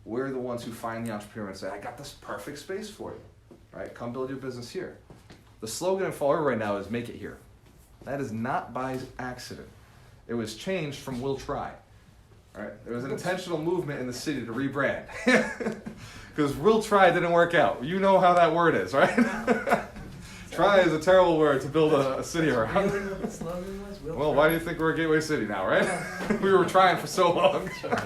We're the ones who find the entrepreneur and say, I got this perfect space for you, right? Come build your business here. The slogan in Fall River right now is make it here. That is not by accident. It was changed from we'll try, right? There was an intentional movement in the city to rebrand because we'll try didn't work out. You know how that word is, right? Try is a terrible word to build a city Really around. what the slogan was? We'll Well, try. why do you think we're a gateway city now, right? We were trying for so long. You know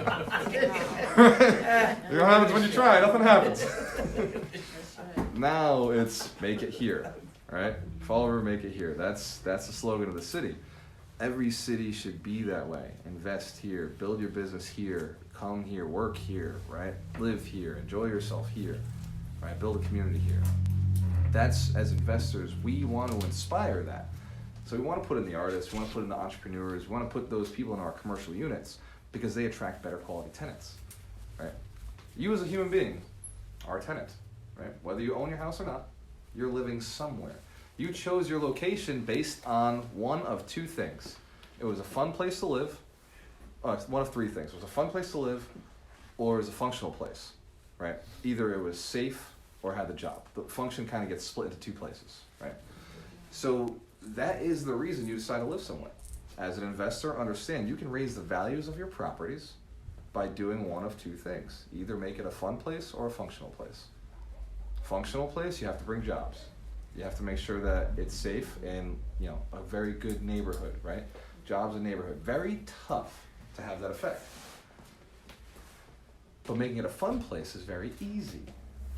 what happens when you try? Nothing happens. That's right. Now it's make it here, right? Fall River, make it here. That's the slogan of the city. Every city should be that way. Invest here, build your business here, come here, work here, right? Live here, enjoy yourself here, right? Build a community here. That's, as investors, we want to inspire that. So we want to put in the artists, we want to put in the entrepreneurs, we want to put those people in our commercial units because they attract better quality tenants, right? You as a human being are a tenant, right? Whether you own your house or not, you're living somewhere. You chose your location based on one of two things. It was a fun place to live, it's one of three things. It was a fun place to live, or it was a functional place, right? Either it was safe or had the job. The function kind of gets split into two places, right? So that is the reason you decide to live somewhere. As an investor, understand you can raise the values of your properties by doing one of two things. Either make it a fun place or a functional place. Functional place, you have to bring jobs. You have to make sure that it's safe and, you know, a very good neighborhood, right? Jobs and neighborhood. Very tough to have that effect. But making it a fun place is very easy,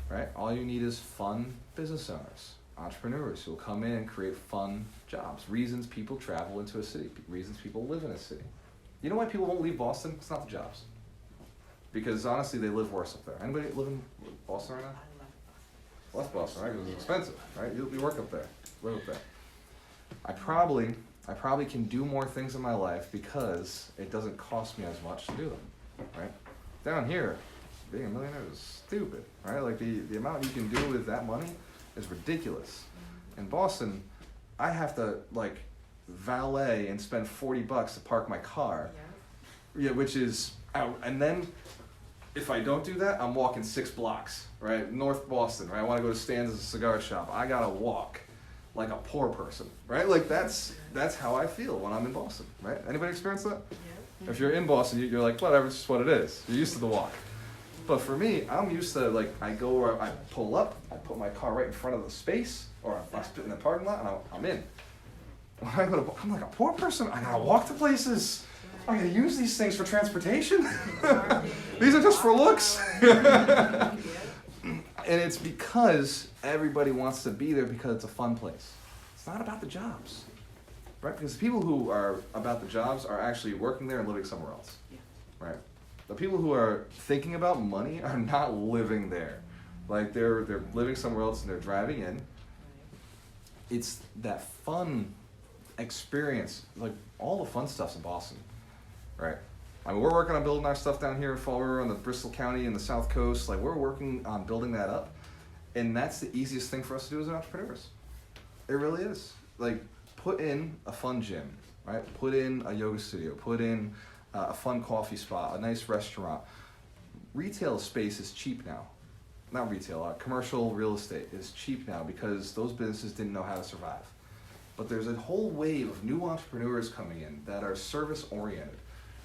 right? All you need is fun business owners, entrepreneurs who will come in and create fun jobs. Reasons people travel into a city, reasons people live in a city. You know why people won't leave Boston? It's not the jobs. Because honestly, they live worse up there. Anybody live in Boston right now? Well, that's Boston, right? Because it's expensive, right? You work up there, live up there. I probably can do more things in my life because it doesn't cost me as much to do them, right? Down here, being a millionaire is stupid, right? Like the amount you can do with that money is ridiculous. In Boston, I have to like valet and spend $40 to park my car. Yeah, which is out. And then if I don't do that, I'm walking 6 blocks, right? North Boston, right? I want to go to Stan's cigar shop. I gotta walk like a poor person, right? Like that's how I feel when I'm in Boston, right? Anybody experience that? Yeah. If you're in Boston, you're like, whatever, it's just what it is. You're used to the walk. But for me, I'm used to like, I go where I pull up, I put my car right in front of the space, or I spit in the parking lot, and I'm in. When I go to, I'm like a poor person, I gotta walk to places. I gotta use these things for transportation. These are just for looks. And it's because everybody wants to be there because it's a fun place. It's not about the jobs, right? Because the people who are about the jobs are actually working there and living somewhere else, right? The people who are thinking about money are not living there. Like they're living somewhere else and they're driving in. It's that fun experience, like all the fun stuff's in Boston, right? I mean, we're working on building our stuff down here in Fall River on the Bristol County and the South Coast. Like we're working on building that up, and that's the easiest thing for us to do as entrepreneurs. It really is. Like put in a fun gym, right? Put in a yoga studio. Put in a fun coffee spot, a nice restaurant. Retail space is cheap now. Not retail, commercial real estate is cheap now because those businesses didn't know how to survive. But there's a whole wave of new entrepreneurs coming in that are service-oriented,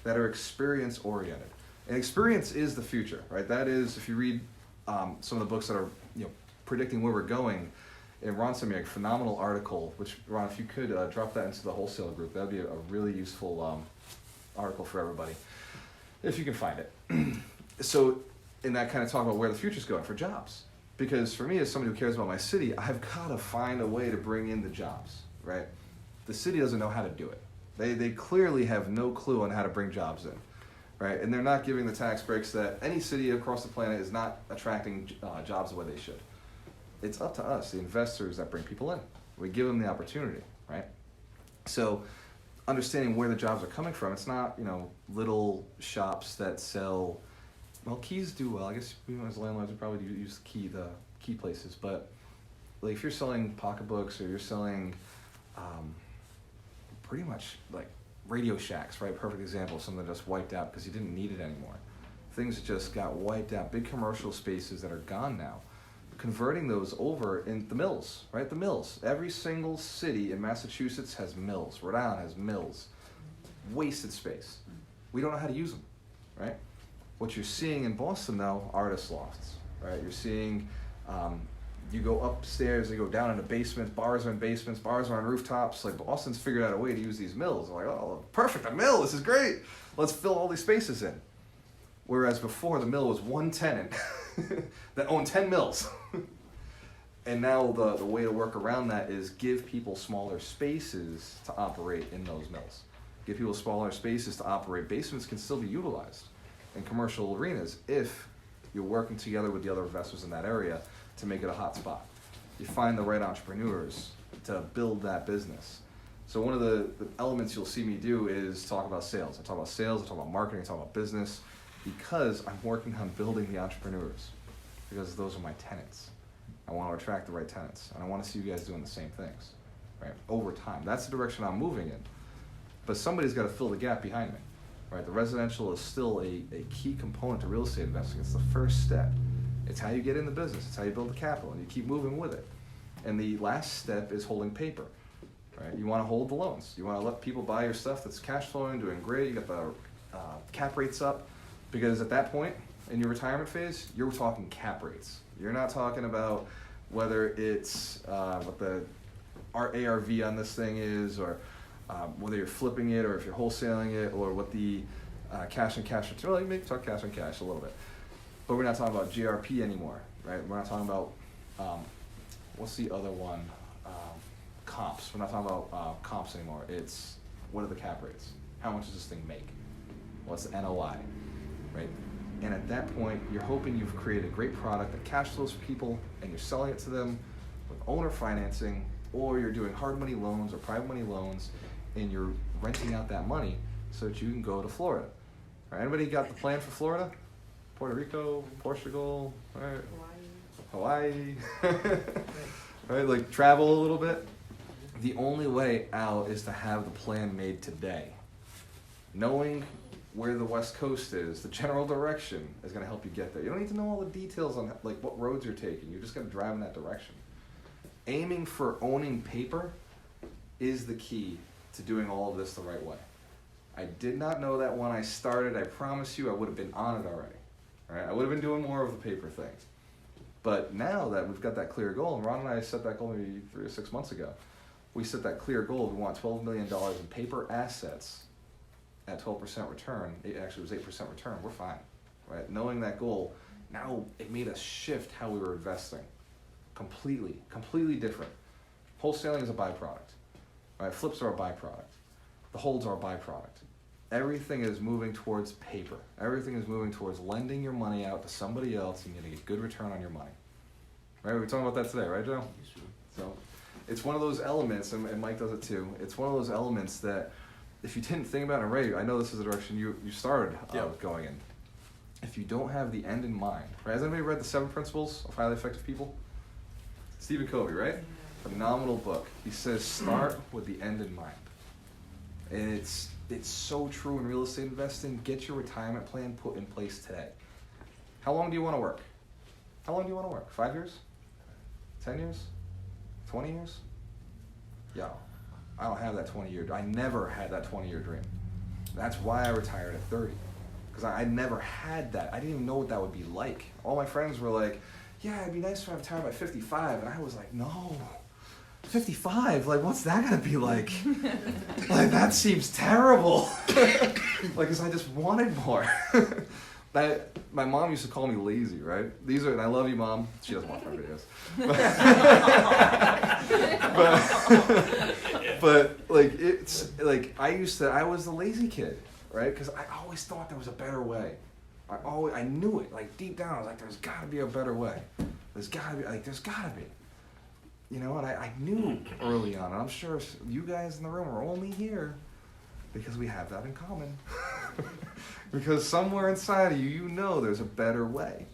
that are experience-oriented. And experience is the future, right? That is, if you read some of the books that are predicting where we're going, and Ron sent me a phenomenal article, which, Ron, if you could drop that into the wholesaler group, that would be a really useful article for everybody, if you can find it. So, in that kind of talk about where the future's going for jobs. Because for me, as somebody who cares about my city, I've got to find a way to bring in the jobs, right? The city doesn't know how to do it. They clearly have no clue on how to bring jobs in, right? And they're not giving the tax breaks that any city across the planet is not attracting jobs the way they should. It's up to us, the investors, that bring people in. We give them the opportunity, right? So understanding where the jobs are coming from, it's not, little shops that sell, well, keys do well. I guess we as landlords would probably use the key places, but like if you're selling pocketbooks or you're selling pretty much like Radio Shacks, right? Perfect example of something that just wiped out because you didn't need it anymore. Things just got wiped out. Big commercial spaces that are gone now. Converting those over in the mills, right? The mills. Every single city in Massachusetts has mills. Rhode Island has mills. Wasted space. We don't know how to use them, right? What you're seeing in Boston, though, artist lofts, right? You're seeing You go upstairs, you go down into basements, bars are in basements, bars are on rooftops. Like Boston's figured out a way to use these mills. They're like, oh, perfect, a mill, this is great. Let's fill all these spaces in. Whereas before, the mill was one tenant that owned 10 mills. And now the way to work around that is give people smaller spaces to operate in those mills. Give people smaller spaces to operate. Basements can still be utilized in commercial arenas if you're working together with the other investors in that area to make it a hot spot. You find the right entrepreneurs to build that business. So one of the elements you'll see me do is talk about sales. I talk about sales, I talk about marketing, I talk about business, because I'm working on building the entrepreneurs, because those are my tenants. I want to attract the right tenants, and I want to see you guys doing the same things, right? Over time, that's the direction I'm moving in. But somebody's got to fill the gap behind me, right? The residential is still a key component to real estate investing. It's the first step. It's how you get in the business. It's how you build the capital, and you keep moving with it. And the last step is holding paper, right? You want to hold the loans. You want to let people buy your stuff that's cash flowing, doing great. You got the cap rates up, because at that point in your retirement phase, you're talking cap rates. You're not talking about whether it's what the ARV on this thing is, or whether you're flipping it, or if you're wholesaling it, or what the cash and cash return. Well, you may talk cash and cash a little bit, but we're not talking about GRP anymore, right? We're not talking about what's the other one? Comps. We're not talking about comps anymore. It's what are the cap rates? How much does this thing make? What's the NOI, right? And at that point, you're hoping you've created a great product that cash flows for people, and you're selling it to them with owner financing, or you're doing hard money loans or private money loans, and you're renting out that money so that you can go to Florida. Right? Anybody got the plan for Florida? Puerto Rico, Portugal, right? Hawaii. Right? Like travel a little bit. The only way out is to have the plan made today. Knowing where the West Coast is, the general direction is going to help you get there. You don't need to know all the details on like what roads you're taking. You're just going to drive in that direction. Aiming for owning paper is the key to doing all of this the right way. I did not know that when I started. I promise you I would have been on it already. All right? I would have been doing more of the paper thing. But now that we've got that clear goal, and Ron and I set that goal maybe 3 or 6 months ago, we set that clear goal. We want $12 million in paper assets at 12% return. It actually was 8% return. We're fine, right? Knowing that goal, now it made us shift how we were investing. Completely different. Wholesaling is a byproduct, right? Flips are a byproduct. The holds are a byproduct. Everything is moving towards paper. Everything is moving towards lending your money out to somebody else and getting a good return on your money. Right? We were talking about that today, right, Joe? So it's one of those elements, and Mike does it too. It's one of those elements that if you didn't think about it already, I know this is the direction you started going in. If you don't have the end in mind, right? Has anybody read The 7 Principles of Highly Effective People? Stephen Covey, right? Phenomenal book. He says start with the end in mind. And it's so true in real estate investing. Get your retirement plan put in place today. How long do you want to work? How long do you want to work? 5 years? 10 years? 20 years? Yo, I don't have that 20-year. I never had that 20-year dream. That's why I retired at 30. Because I never had that. I didn't even know what that would be like. All my friends were like, yeah, it'd be nice if I retired by 55. And I was like, no. 55? Like, what's that gonna be like? Like, that seems terrible. Like, cause I just wanted more. My mom used to call me lazy, right? And I love you, Mom. She doesn't watch my videos. But like, it's like, I was the lazy kid, right? Cause I always thought there was a better way. I knew it, like deep down, I was like, there's gotta be a better way. There's gotta be. You know, and I knew early on, and I'm sure you guys in the room are only here because we have that in common. Because somewhere inside of you, you know there's a better way.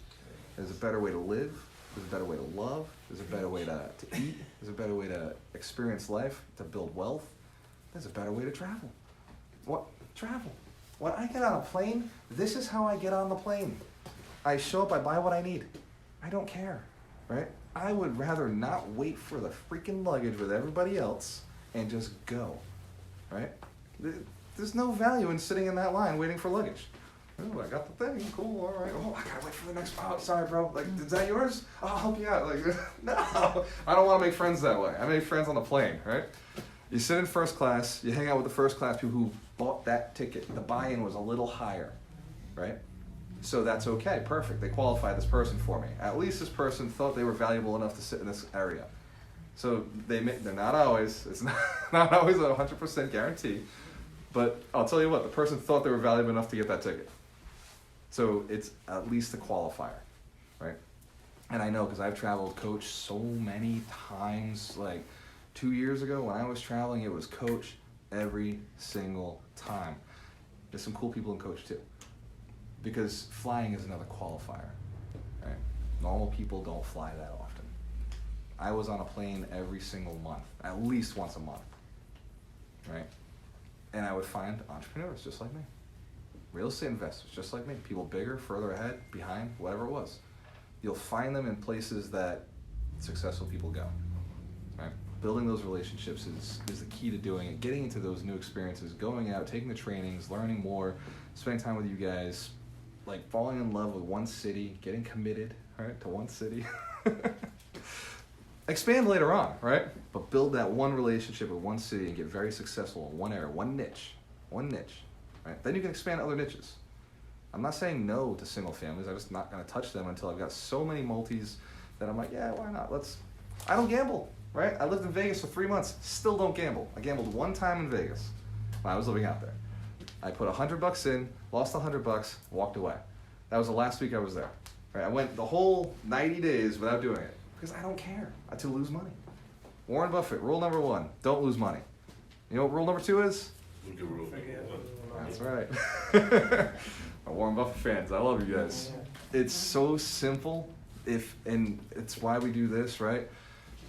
There's a better way to live. There's a better way to love. There's a better way to eat. There's a better way to experience life, to build wealth. There's a better way to travel. What? Travel. When I get on a plane, this is how I get on the plane. I show up, I buy what I need. I don't care, right? I would rather not wait for the freaking luggage with everybody else and just go, right? There's no value in sitting in that line waiting for luggage. Oh, I got the thing. Cool. All right. Oh, I gotta wait for the next spot. Sorry, bro. Like, is that yours? I'll help you out. Like, no, I don't want to make friends that way. I make friends on the plane, right? You sit in first class. You hang out with the first class people who bought that ticket. The buy-in was a little higher, right? So that's okay. Perfect. They qualified this person for me. At least this person thought they were valuable enough to sit in this area. So they're not always. It's not always a 100% guarantee. But I'll tell you what. The person thought they were valuable enough to get that ticket. So it's at least a qualifier, right? And I know because I've traveled coach so many times. Like 2 years ago when I was traveling, it was coach every single time. There's some cool people in coach too. Because flying is another qualifier, right? Normal people don't fly that often. I was on a plane every single month, at least once a month, right? And I would find entrepreneurs just like me. Real estate investors, just like me. People bigger, further ahead, behind, whatever it was. You'll find them in places that successful people go, right? Building those relationships is the key to doing it. Getting into those new experiences, going out, taking the trainings, learning more, spending time with you guys, like falling in love with one city, getting committed, right, to one city. Expand later on, right? But build that one relationship with one city and get very successful in one area, one niche, right? Then you can expand to other niches. I'm not saying no to single families. I'm just not going to touch them until I've got so many multis that I'm like, yeah, why not? I don't gamble, right? I lived in Vegas for 3 months, still don't gamble. I gambled one time in Vegas when I was living out there. I put $100 in, lost $100, walked away. That was the last week I was there. Right? I went the whole 90 days without doing it because I don't care. I to lose money. Warren Buffett, rule number 1, don't lose money. You know what rule number 2 is? Forget. That's right. My Warren Buffett fans, I love you guys. It's so simple, and it's why we do this, right?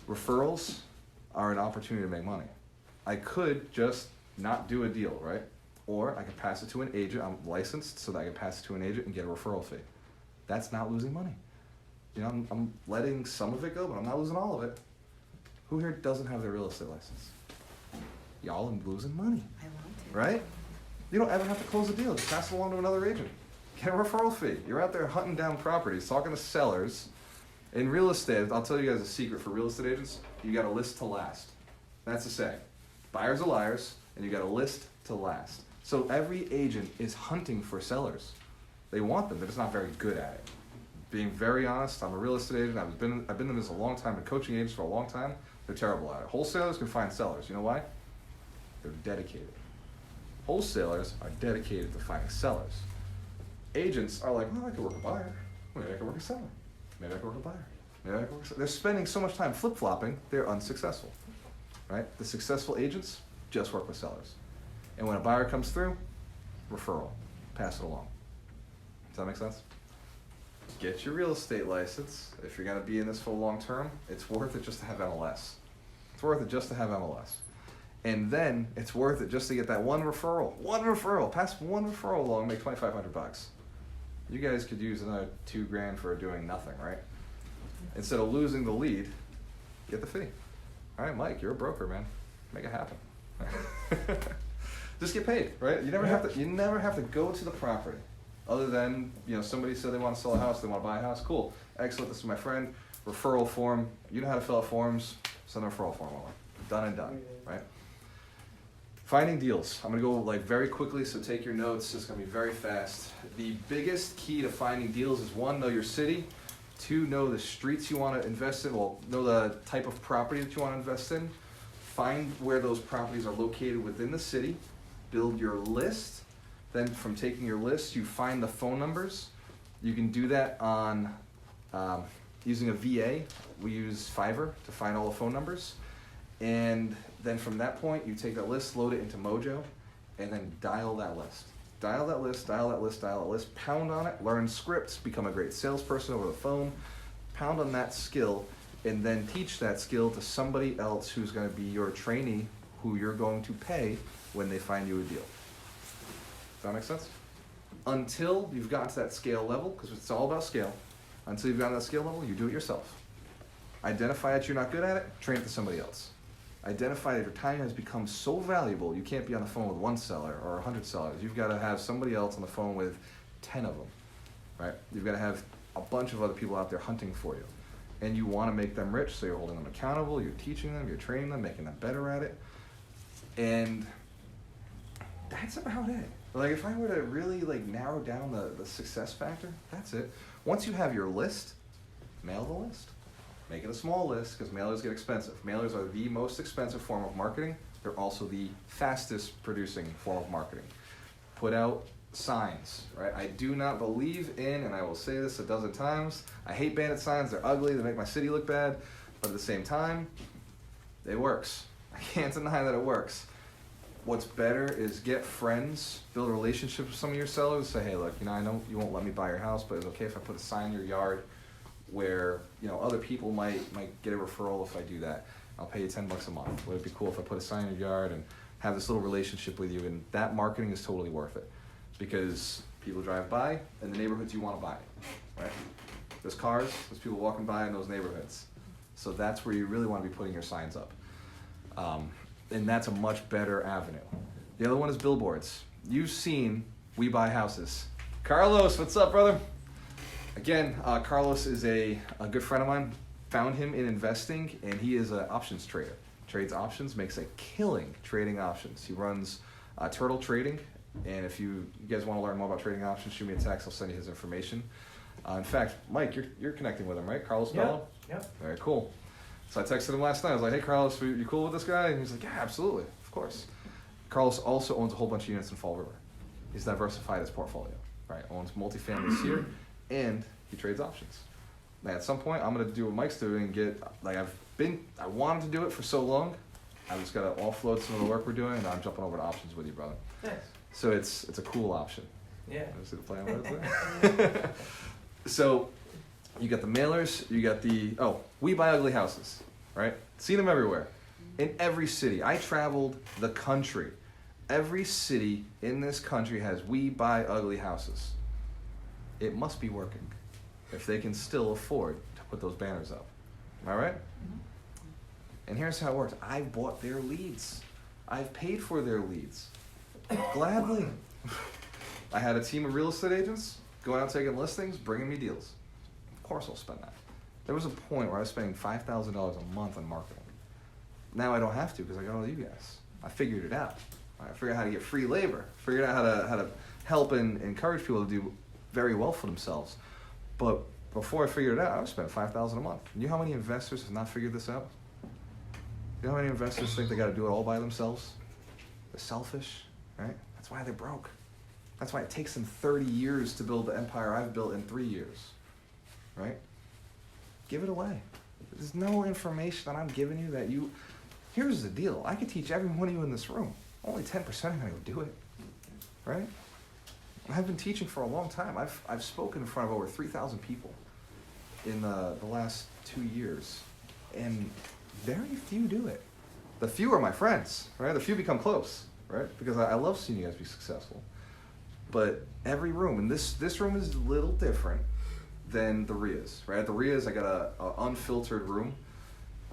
Referrals are an opportunity to make money. I could just not do a deal, right? Or I could pass it to an agent. I'm licensed so that I can pass it to an agent and get a referral fee. That's not losing money. You know, I'm letting some of it go, but I'm not losing all of it. Who here doesn't have their real estate license? Y'all are losing money, I want to. right? You don't ever have to close a deal. Just pass it along to another agent. Get a referral fee. You're out there hunting down properties, talking to sellers. In real estate, I'll tell you guys a secret for real estate agents. You got to list to last. That's the saying. Buyers are liars, and you got to list to last. So every agent is hunting for sellers. They want them. They're just not very good at it. Being very honest, I'm a real estate agent. I've been in this a long time. Been coaching agents for a long time. They're terrible at it. Wholesalers can find sellers. You know why? They're dedicated. Wholesalers are dedicated to finding sellers. Agents are like, well, I could work a buyer. Maybe I could work a seller. Maybe I could work a buyer. Maybe I could work a seller. They're spending so much time flip-flopping, they're unsuccessful. Right? The successful agents just work with sellers. And when a buyer comes through, referral. Pass it along. Does that make sense? Get your real estate license. If you're going to be in this for long term, it's worth it just to have MLS. It's worth it just to have MLS. And then it's worth it just to get that one referral. One referral. Pass one referral along, make $2,500. You guys could use another $2,000 for doing nothing, right? Instead of losing the lead, get the fee. All right, Mike, you're a broker, man. Make it happen. Just get paid, right? You never have to go to the property. Other than, somebody said they want to sell a house, they want to buy a house. Cool. Excellent. This is my friend. Referral form. You know how to fill out forms. Send a referral form over. Done and done, right? Finding deals. I'm going to go very quickly, so take your notes. It's going to be very fast. The biggest key to finding deals is 1, know your city. 2, know the streets you want to invest in. Well, know the type of property that you want to invest in. Find where those properties are located within the city. Build your list. Then from taking your list, you find the phone numbers. You can do that on using a VA. We use Fiverr to find all the phone numbers. And then from that point, you take that list, load it into Mojo, and then dial that list. Dial that list, dial that list, dial that list, pound on it, learn scripts, become a great salesperson over the phone, pound on that skill, and then teach that skill to somebody else who's going to be your trainee, who you're going to pay when they find you a deal. Does that make sense? Until you've gotten to that scale level, because it's all about scale, until you've gotten to that scale level, you do it yourself. Identify that you're not good at it, train it to somebody else. Identify that your time has become so valuable, you can't be on the phone with one seller or 100 sellers. You've got to have somebody else on the phone with 10 of them, right? You've got to have a bunch of other people out there hunting for you. And you want to make them rich, so you're holding them accountable, you're teaching them, you're training them, making them better at it. And that's about it. Like, if I were to really like narrow down the success factor, that's it. Once you have your list, mail the list. Make it a small list, because mailers get expensive. Mailers are the most expensive form of marketing. They're also the fastest producing form of marketing. Put out signs, right? I do not believe in, and I will say this a dozen times, I hate bandit signs. They're ugly, they make my city look bad, but at the same time, it works. I can't deny that it works. What's better is get friends, build a relationship with some of your sellers, say, hey, look, I know you won't let me buy your house, but it's okay if I put a sign in your yard where, other people might get a referral if I do that. I'll pay you $10 a month. Would it be cool if I put a sign in your yard and have this little relationship with you? And that marketing is totally worth it, because people drive by in the neighborhoods you want to buy, right? There's cars, there's people walking by in those neighborhoods. So that's where you really want to be putting your signs up. And that's a much better avenue. The other one is billboards. You've seen We Buy Houses. Carlos, what's up, brother? Again, Carlos is a good friend of mine. Found him in investing, and he is an options trader. Trades options, makes a killing trading options. He runs Turtle Trading, and if you guys want to learn more about trading options, shoot me a text. I'll send you his information. In fact, Mike, you're connecting with him, right? Carlos Bello? Yep. Very cool. So I texted him last night. I was like, hey, Carlos, you cool with this guy? And he's like, yeah, absolutely, of course. Carlos also owns a whole bunch of units in Fall River. He's diversified his portfolio, right? Owns multifamilies here, and he trades options. Now, at some point, I'm going to do what Mike's doing and get, I wanted to do it for so long. I just got to offload some of the work we're doing, and I'm jumping over to options with you, brother. Nice. So it's a cool option. Yeah. See the play on words there? So you got the mailers, you got We Buy Ugly Houses, right? Seen them everywhere. In every city. I traveled the country. Every city in this country has We Buy Ugly Houses. It must be working if they can still afford to put those banners up. Am I right? Mm-hmm. And here's how it works. I've bought their leads. I've paid for their leads. Gladly. I had a team of real estate agents going out taking listings, bringing me deals. Of course I'll spend that. There was a point where I was spending $5,000 a month on marketing. Now I don't have to, because I got all you guys. I figured it out. I figured out how to get free labor. Figured out how to help and encourage people to do very well for themselves. But before I figured it out, I was spending $5,000 a month. You know how many investors have not figured this out? You know how many investors think they got to do it all by themselves? They're selfish, right? That's why they're broke. That's why it takes them 30 years to build the empire I've built in 3 years, right? Give it away. There's no information that I'm giving you that you... Here's the deal. I could teach every one of you in this room. Only 10% are going to do it, right? I've been teaching for a long time. I've spoken in front of over 3,000 people in the last 2 years, and very few do it. The few are my friends, right? The few become close, right? Because I love seeing you guys be successful. But every room, and this room is a little different than the RIAs, right? At the RIAs, I got a unfiltered room.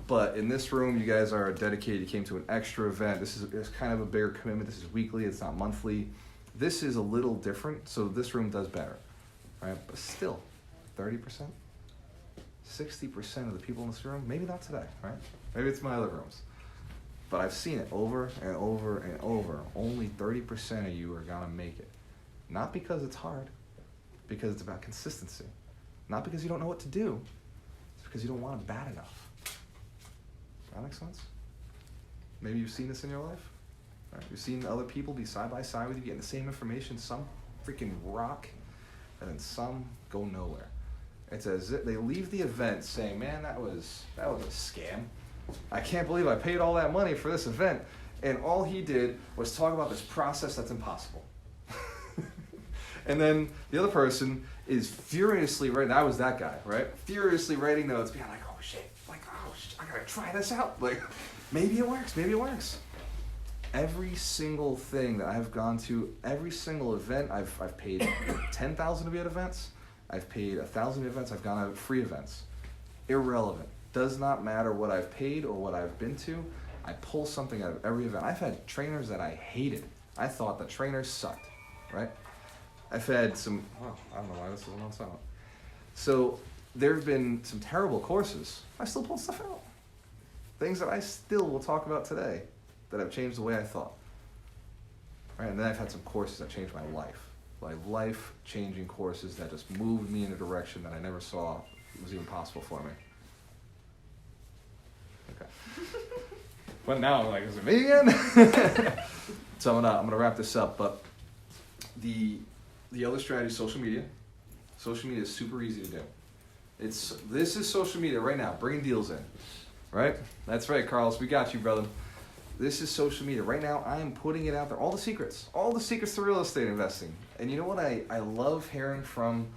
But in this room, you guys are dedicated. You came to an extra event. This is kind of a bigger commitment. This is weekly. It's not monthly. This is a little different, so this room does better, right? But still, 30%, 60% of the people in this room, maybe not today, right? Maybe it's my other rooms. But I've seen it over and over and over. Only 30% of you are gonna make it. Not because it's hard, because it's about consistency. Not because you don't know what to do, it's because you don't want it bad enough. That makes sense? Maybe you've seen this in your life? Right? You've seen other people be side by side with you, getting the same information, some freaking rock, and then some go nowhere. It's as if they leave the event saying, man, that was a scam. I can't believe I paid all that money for this event, and all he did was talk about this process that's impossible. And then the other person is furiously writing, I was that guy, right? Furiously writing notes, being like, oh shit, I gotta try this out. Like, maybe it works. Every single thing that I've gone to, every single event, I've paid 10,000 to be at events. I've paid 1,000 events. I've gone out free events. Irrelevant. Does not matter what I've paid or what I've been to. I pull something out of every event. I've had trainers that I hated. I thought the trainers sucked, right? I've had some, I don't know why this isn't on silent. So there have been some terrible courses. I still pulled stuff out. Things that I still will talk about today that have changed the way I thought. Right? And then I've had some courses that changed my life. Like life-changing courses that just moved me in a direction that I never saw was even possible for me. Okay. But now I'm like, is it me again? So I'm gonna wrap this up, but the other strategy is social media. Social media is super easy to do. This is social media right now, bringing deals in, right? That's right, Carlos, we got you, brother. This is social media right now. I am putting it out there, all the secrets to real estate investing. And you know what? I love hearing from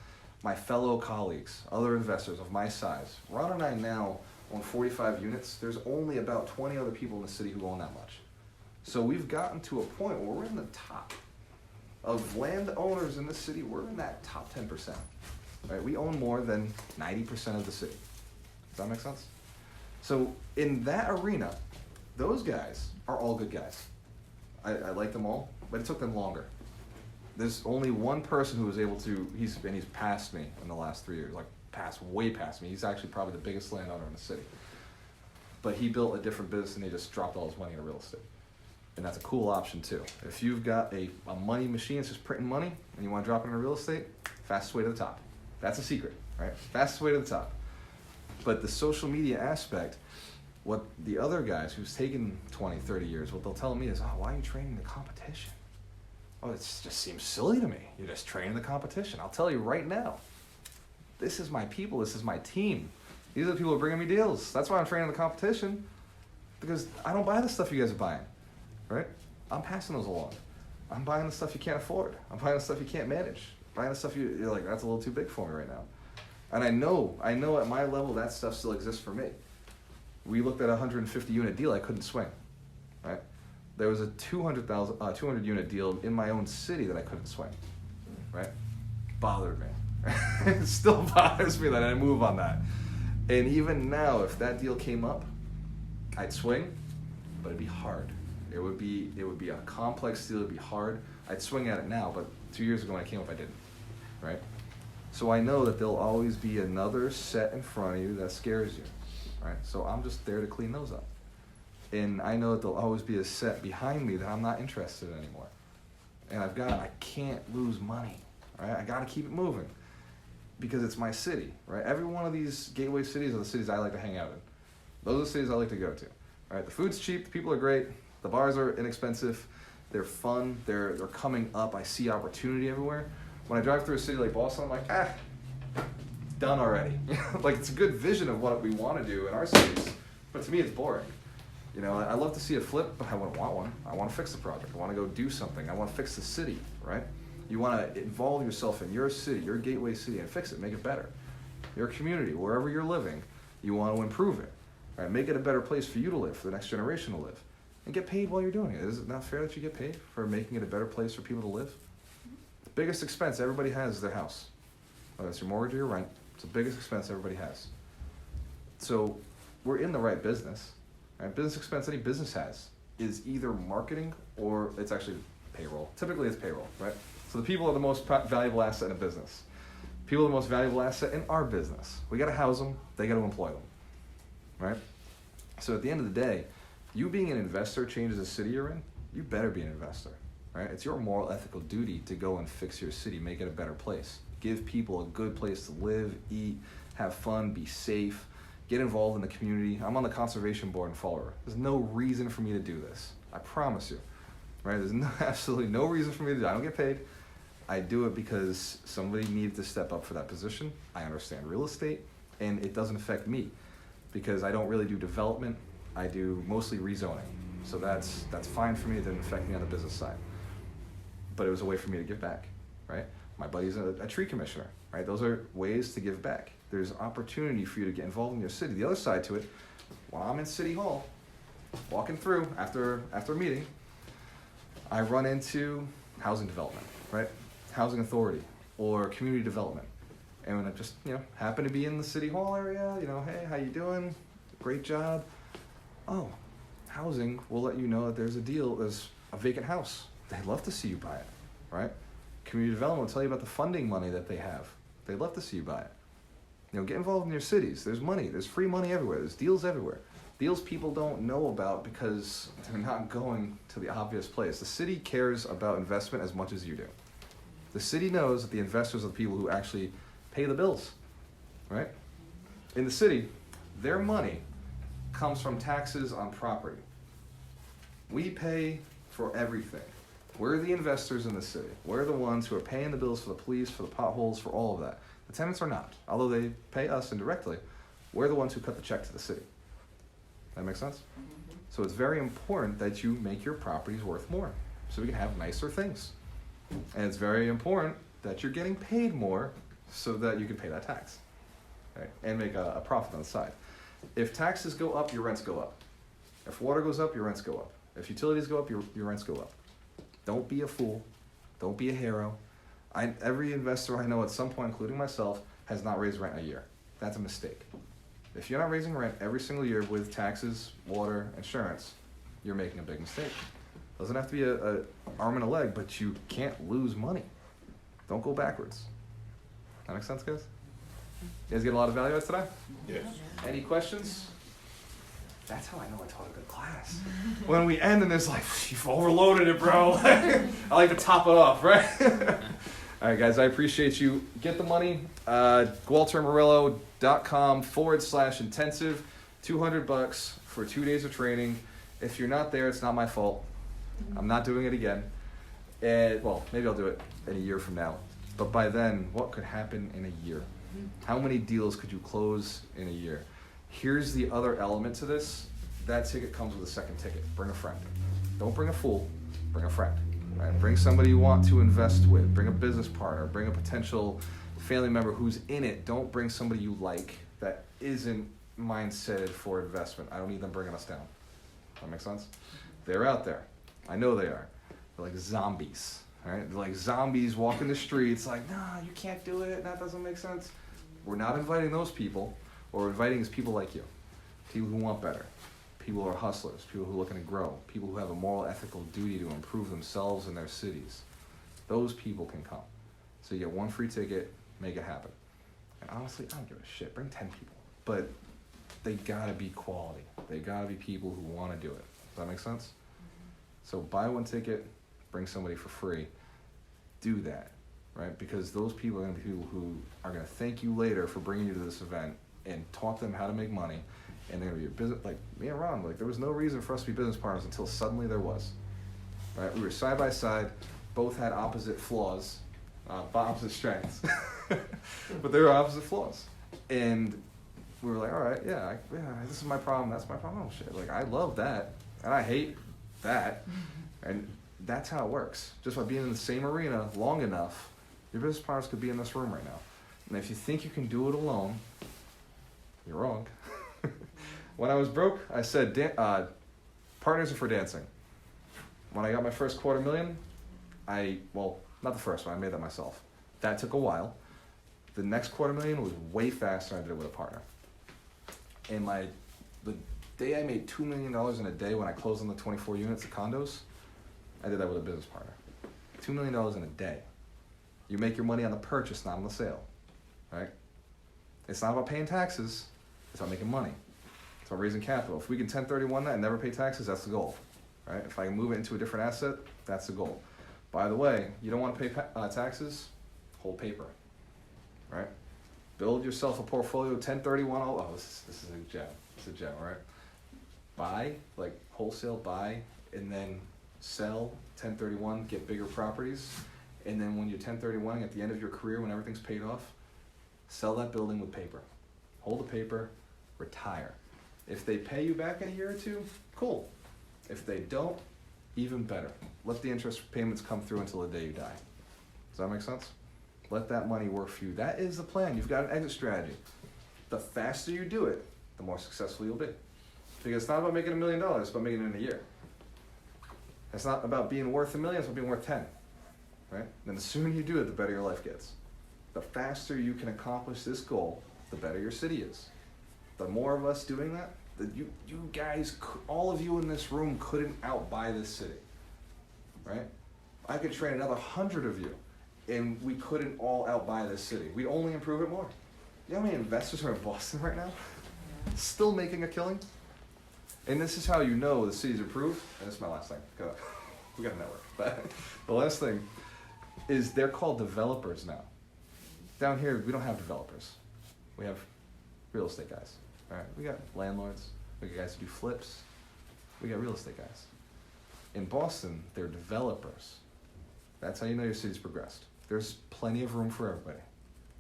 my fellow colleagues, other investors of my size. Ron and I now own 45 units. There's only about 20 other people in the city who own that much. So we've gotten to a point where we're in the top of landowners in the city. We're in that top 10%. Right? We own more than 90% of the city. Does that make sense? So in that arena, those guys are all good guys. I like them all, but it took them longer. There's only one person who was able to, he's passed me in the last 3 years, like way past me. He's actually probably the biggest landowner in the city. But he built a different business and he just dropped all his money into real estate. And that's a cool option too. If you've got a money machine that's just printing money and you want to drop it into real estate, fastest way to the top. That's a secret, right? Fastest way to the top. But the social media aspect, what the other guys who's taken 20, 30 years, what they'll tell me is, why are you training the competition? Oh, it just seems silly to me. You're just training the competition. I'll tell you right now, this is my people, this is my team. These are the people who are bringing me deals. That's why I'm training the competition, because I don't buy the stuff you guys are buying, right? I'm passing those along. I'm buying the stuff you can't afford. I'm buying the stuff you can't manage. Buying the stuff you're like, that's a little too big for me right now. And I know at my level that stuff still exists for me. We looked at a 150 unit deal I couldn't swing, right? There was a 200 unit deal in my own city that I couldn't swing, right? Bothered me. It still bothers me that I move on that. And even now, if that deal came up, I'd swing, but it'd be hard. It would be a complex deal, it'd be hard. I'd swing at it now, but 2 years ago when I came up, I didn't, right? So I know that there'll always be another set in front of you that scares you, right? So I'm just there to clean those up. And I know that there'll always be a set behind me that I'm not interested in anymore. And I can't lose money, right? I gotta keep it moving because it's my city, right? Every one of these gateway cities are the cities I like to hang out in. Those are the cities I like to go to, right? The food's cheap, the people are great, the bars are inexpensive, they're fun, they're coming up, I see opportunity everywhere. When I drive through a city like Boston, I'm like, done already. Like, it's a good vision of what we want to do in our cities, but to me it's boring. You know, I love to see a flip, but I wouldn't want one. I want to fix the project. I want to go do something. I want to fix the city, right? You want to involve yourself in your city, your gateway city, and fix it, make it better. Your community, wherever you're living, you want to improve it, right? Make it a better place for you to live, for the next generation to live, and get paid while you're doing it. Is it not fair that you get paid for making it a better place for people to live? The biggest expense everybody has is their house. Whether it's your mortgage or your rent, it's the biggest expense everybody has. So we're in the right business. Right? Business expense any business has is either marketing or it's actually payroll. Typically it's payroll, right? So the people are the most valuable asset in a business. People are the most valuable asset in our business. We gotta house them, they gotta employ them, right? So at the end of the day, you being an investor changes the city you're in, you better be an investor, right? It's your moral, ethical duty to go and fix your city, make it a better place. Give people a good place to live, eat, have fun, be safe, get involved in the community. I'm on the conservation board in Fall River. There's no reason for me to do this. I promise you, right? There's absolutely no reason for me to do it. I don't get paid. I do it because somebody needed to step up for that position. I understand real estate, and it doesn't affect me because I don't really do development. I do mostly rezoning. So that's fine for me. It didn't affect me on the business side. But it was a way for me to give back, right? My buddy's a tree commissioner, right? Those are ways to give back. There's opportunity for you to get involved in your city. The other side to it, while I'm in City Hall, walking through after a meeting, I run into housing development, right? Housing authority or community development. And when I just, happen to be in the City Hall area, hey, how you doing? Great job. Oh, housing will let you know that there's a deal, there's a vacant house. They'd love to see you buy it, right? Community development will tell you about the funding money that they have. They'd love to see you buy it. Get involved in your cities. There's money. There's free money everywhere. There's deals everywhere. Deals people don't know about because they're not going to the obvious place. The city cares about investment as much as you do. The city knows that the investors are the people who actually pay the bills, right? In the city, their money comes from taxes on property. We pay for everything. We're the investors in the city. We're the ones who are paying the bills for the police, for the potholes, for all of that. The tenants are not. Although they pay us indirectly, we're the ones who cut the check to the city. That makes sense? So it's very important that you make your properties worth more so we can have nicer things. And it's very important that you're getting paid more so that you can pay that tax, right? And make a profit on the side. If taxes go up, your rents go up. If water goes up, your rents go up. If utilities go up, your rents go up. Don't be a fool. Don't be a hero. Every investor I know at some point, including myself, has not raised rent a year. That's a mistake. If you're not raising rent every single year with taxes, water, insurance, you're making a big mistake. Doesn't have to be a arm and a leg, but you can't lose money. Don't go backwards. That make sense, guys? You guys get a lot of value out of today? Yes. Any questions? That's how I know I taught a good class. When we end and there's like, you've overloaded it, bro. I like to top it off, right? All right, guys, I appreciate you. Get the money. GualterMorello.com/intensive. $200 for 2 days of training. If you're not there, it's not my fault. I'm not doing it again. Well, maybe I'll do it in a year from now. But by then, what could happen in a year? How many deals could you close in a year? Here's the other element to this. That ticket comes with a second ticket. Bring a friend. Don't bring a fool. Bring a friend. Right? Bring somebody you want to invest with. Bring a business partner. Bring a potential family member who's in it. Don't bring somebody you like that isn't mindseted for investment. I don't need them bringing us down. That makes sense? They're out there. I know they are. They're like zombies. Right? They're like zombies walking the streets like, nah, you can't do it. That doesn't make sense. We're not inviting those people. What we're inviting is people like you. People who want better. People who are hustlers. People who are looking to grow. People who have a moral, ethical duty to improve themselves and their cities. Those people can come. So you get one free ticket, make it happen. And honestly, I don't give a shit. Bring 10 people. But they gotta be quality. They gotta be people who wanna do it. Does that make sense? So buy one ticket, bring somebody for free. Do that, right? Because those people are gonna be people who are gonna thank you later for bringing you to this event and taught them how to make money. And they're gonna be a business, like me and Ron, like there was no reason for us to be business partners until suddenly there was, right? We were side by side, both had opposite flaws, opposite strengths, but they were opposite flaws. And we were like, all right, yeah, this is my problem, that's my problem, oh shit. Like I love that, and I hate that, and that's how it works. Just by being in the same arena long enough, your business partners could be in this room right now. And if you think you can do it alone, you're wrong. When I was broke, I said, partners are for dancing. When I got my first $250,000, not the first one, I made that myself. That took a while. The next $250,000 was way faster than I did it with a partner. And the day I made $2 million in a day when I closed on the 24 units of condos, I did that with a business partner. $2 million in a day. You make your money on the purchase, not on the sale, right? It's not about paying taxes, it's about making money. It's about raising capital. If we can 1031 that and never pay taxes, that's the goal, right? If I can move it into a different asset, that's the goal. By the way, you don't want to pay taxes, hold paper, right? Build yourself a portfolio, 1031, this is a gem, it's a gem, right? Buy, like wholesale buy, and then sell, 1031, get bigger properties, and then when you're 1031 at the end of your career, when everything's paid off, sell that building with paper. Hold the paper, retire. If they pay you back in a year or two, cool. If they don't, even better. Let the interest payments come through until the day you die. Does that make sense? Let that money work for you. That is the plan. You've got an exit strategy. The faster you do it, the more successful you'll be. Because it's not about making $1 million, it's about making it in a year. It's not about being worth $1 million, it's about being worth 10. Right? And the sooner you do it, the better your life gets. The faster you can accomplish this goal, the better your city is. The more of us doing that, you guys, all of you in this room couldn't outbuy this city, right? I could train another 100 of you and we couldn't all outbuy this city. We'd only improve it more. You know how many investors are in Boston right now? Still making a killing? And this is how you know the city's improved, and this is my last thing, 'cause we got a network. But the last thing is they're called developers now. Down here, we don't have developers. We have real estate guys, all right? We got landlords, we got guys who do flips, we got real estate guys. In Boston, they're developers. That's how you know your city's progressed. There's plenty of room for everybody.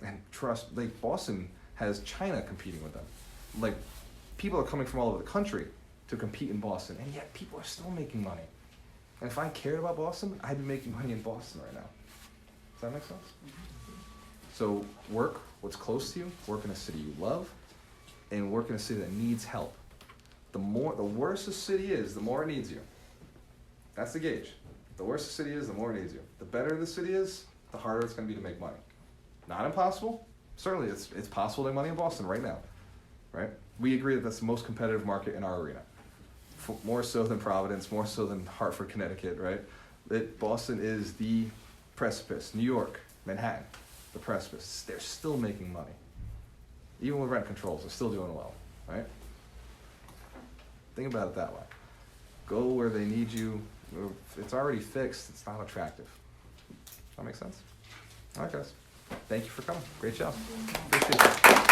And trust, like Boston has China competing with them. Like people are coming from all over the country to compete in Boston, and yet people are still making money. And if I cared about Boston, I'd be making money in Boston right now. Does that make sense? So work what's close to you, work in a city you love, and work in a city that needs help. The worse a city is, the more it needs you. That's the gauge. The worse the city is, the more it needs you. The better the city is, the harder it's going to be to make money. Not impossible. Certainly, it's possible to make money in Boston right now, right? We agree that that's the most competitive market in our arena. More so than Providence, more so than Hartford, Connecticut, right? Boston is the precipice. New York, Manhattan, the precipice. They're still making money. Even with rent controls, they're still doing well, right? Think about it that way. Go where they need you. If it's already fixed, it's not attractive. Does that make sense? All right, guys. Thank you for coming. Great job. Appreciate it.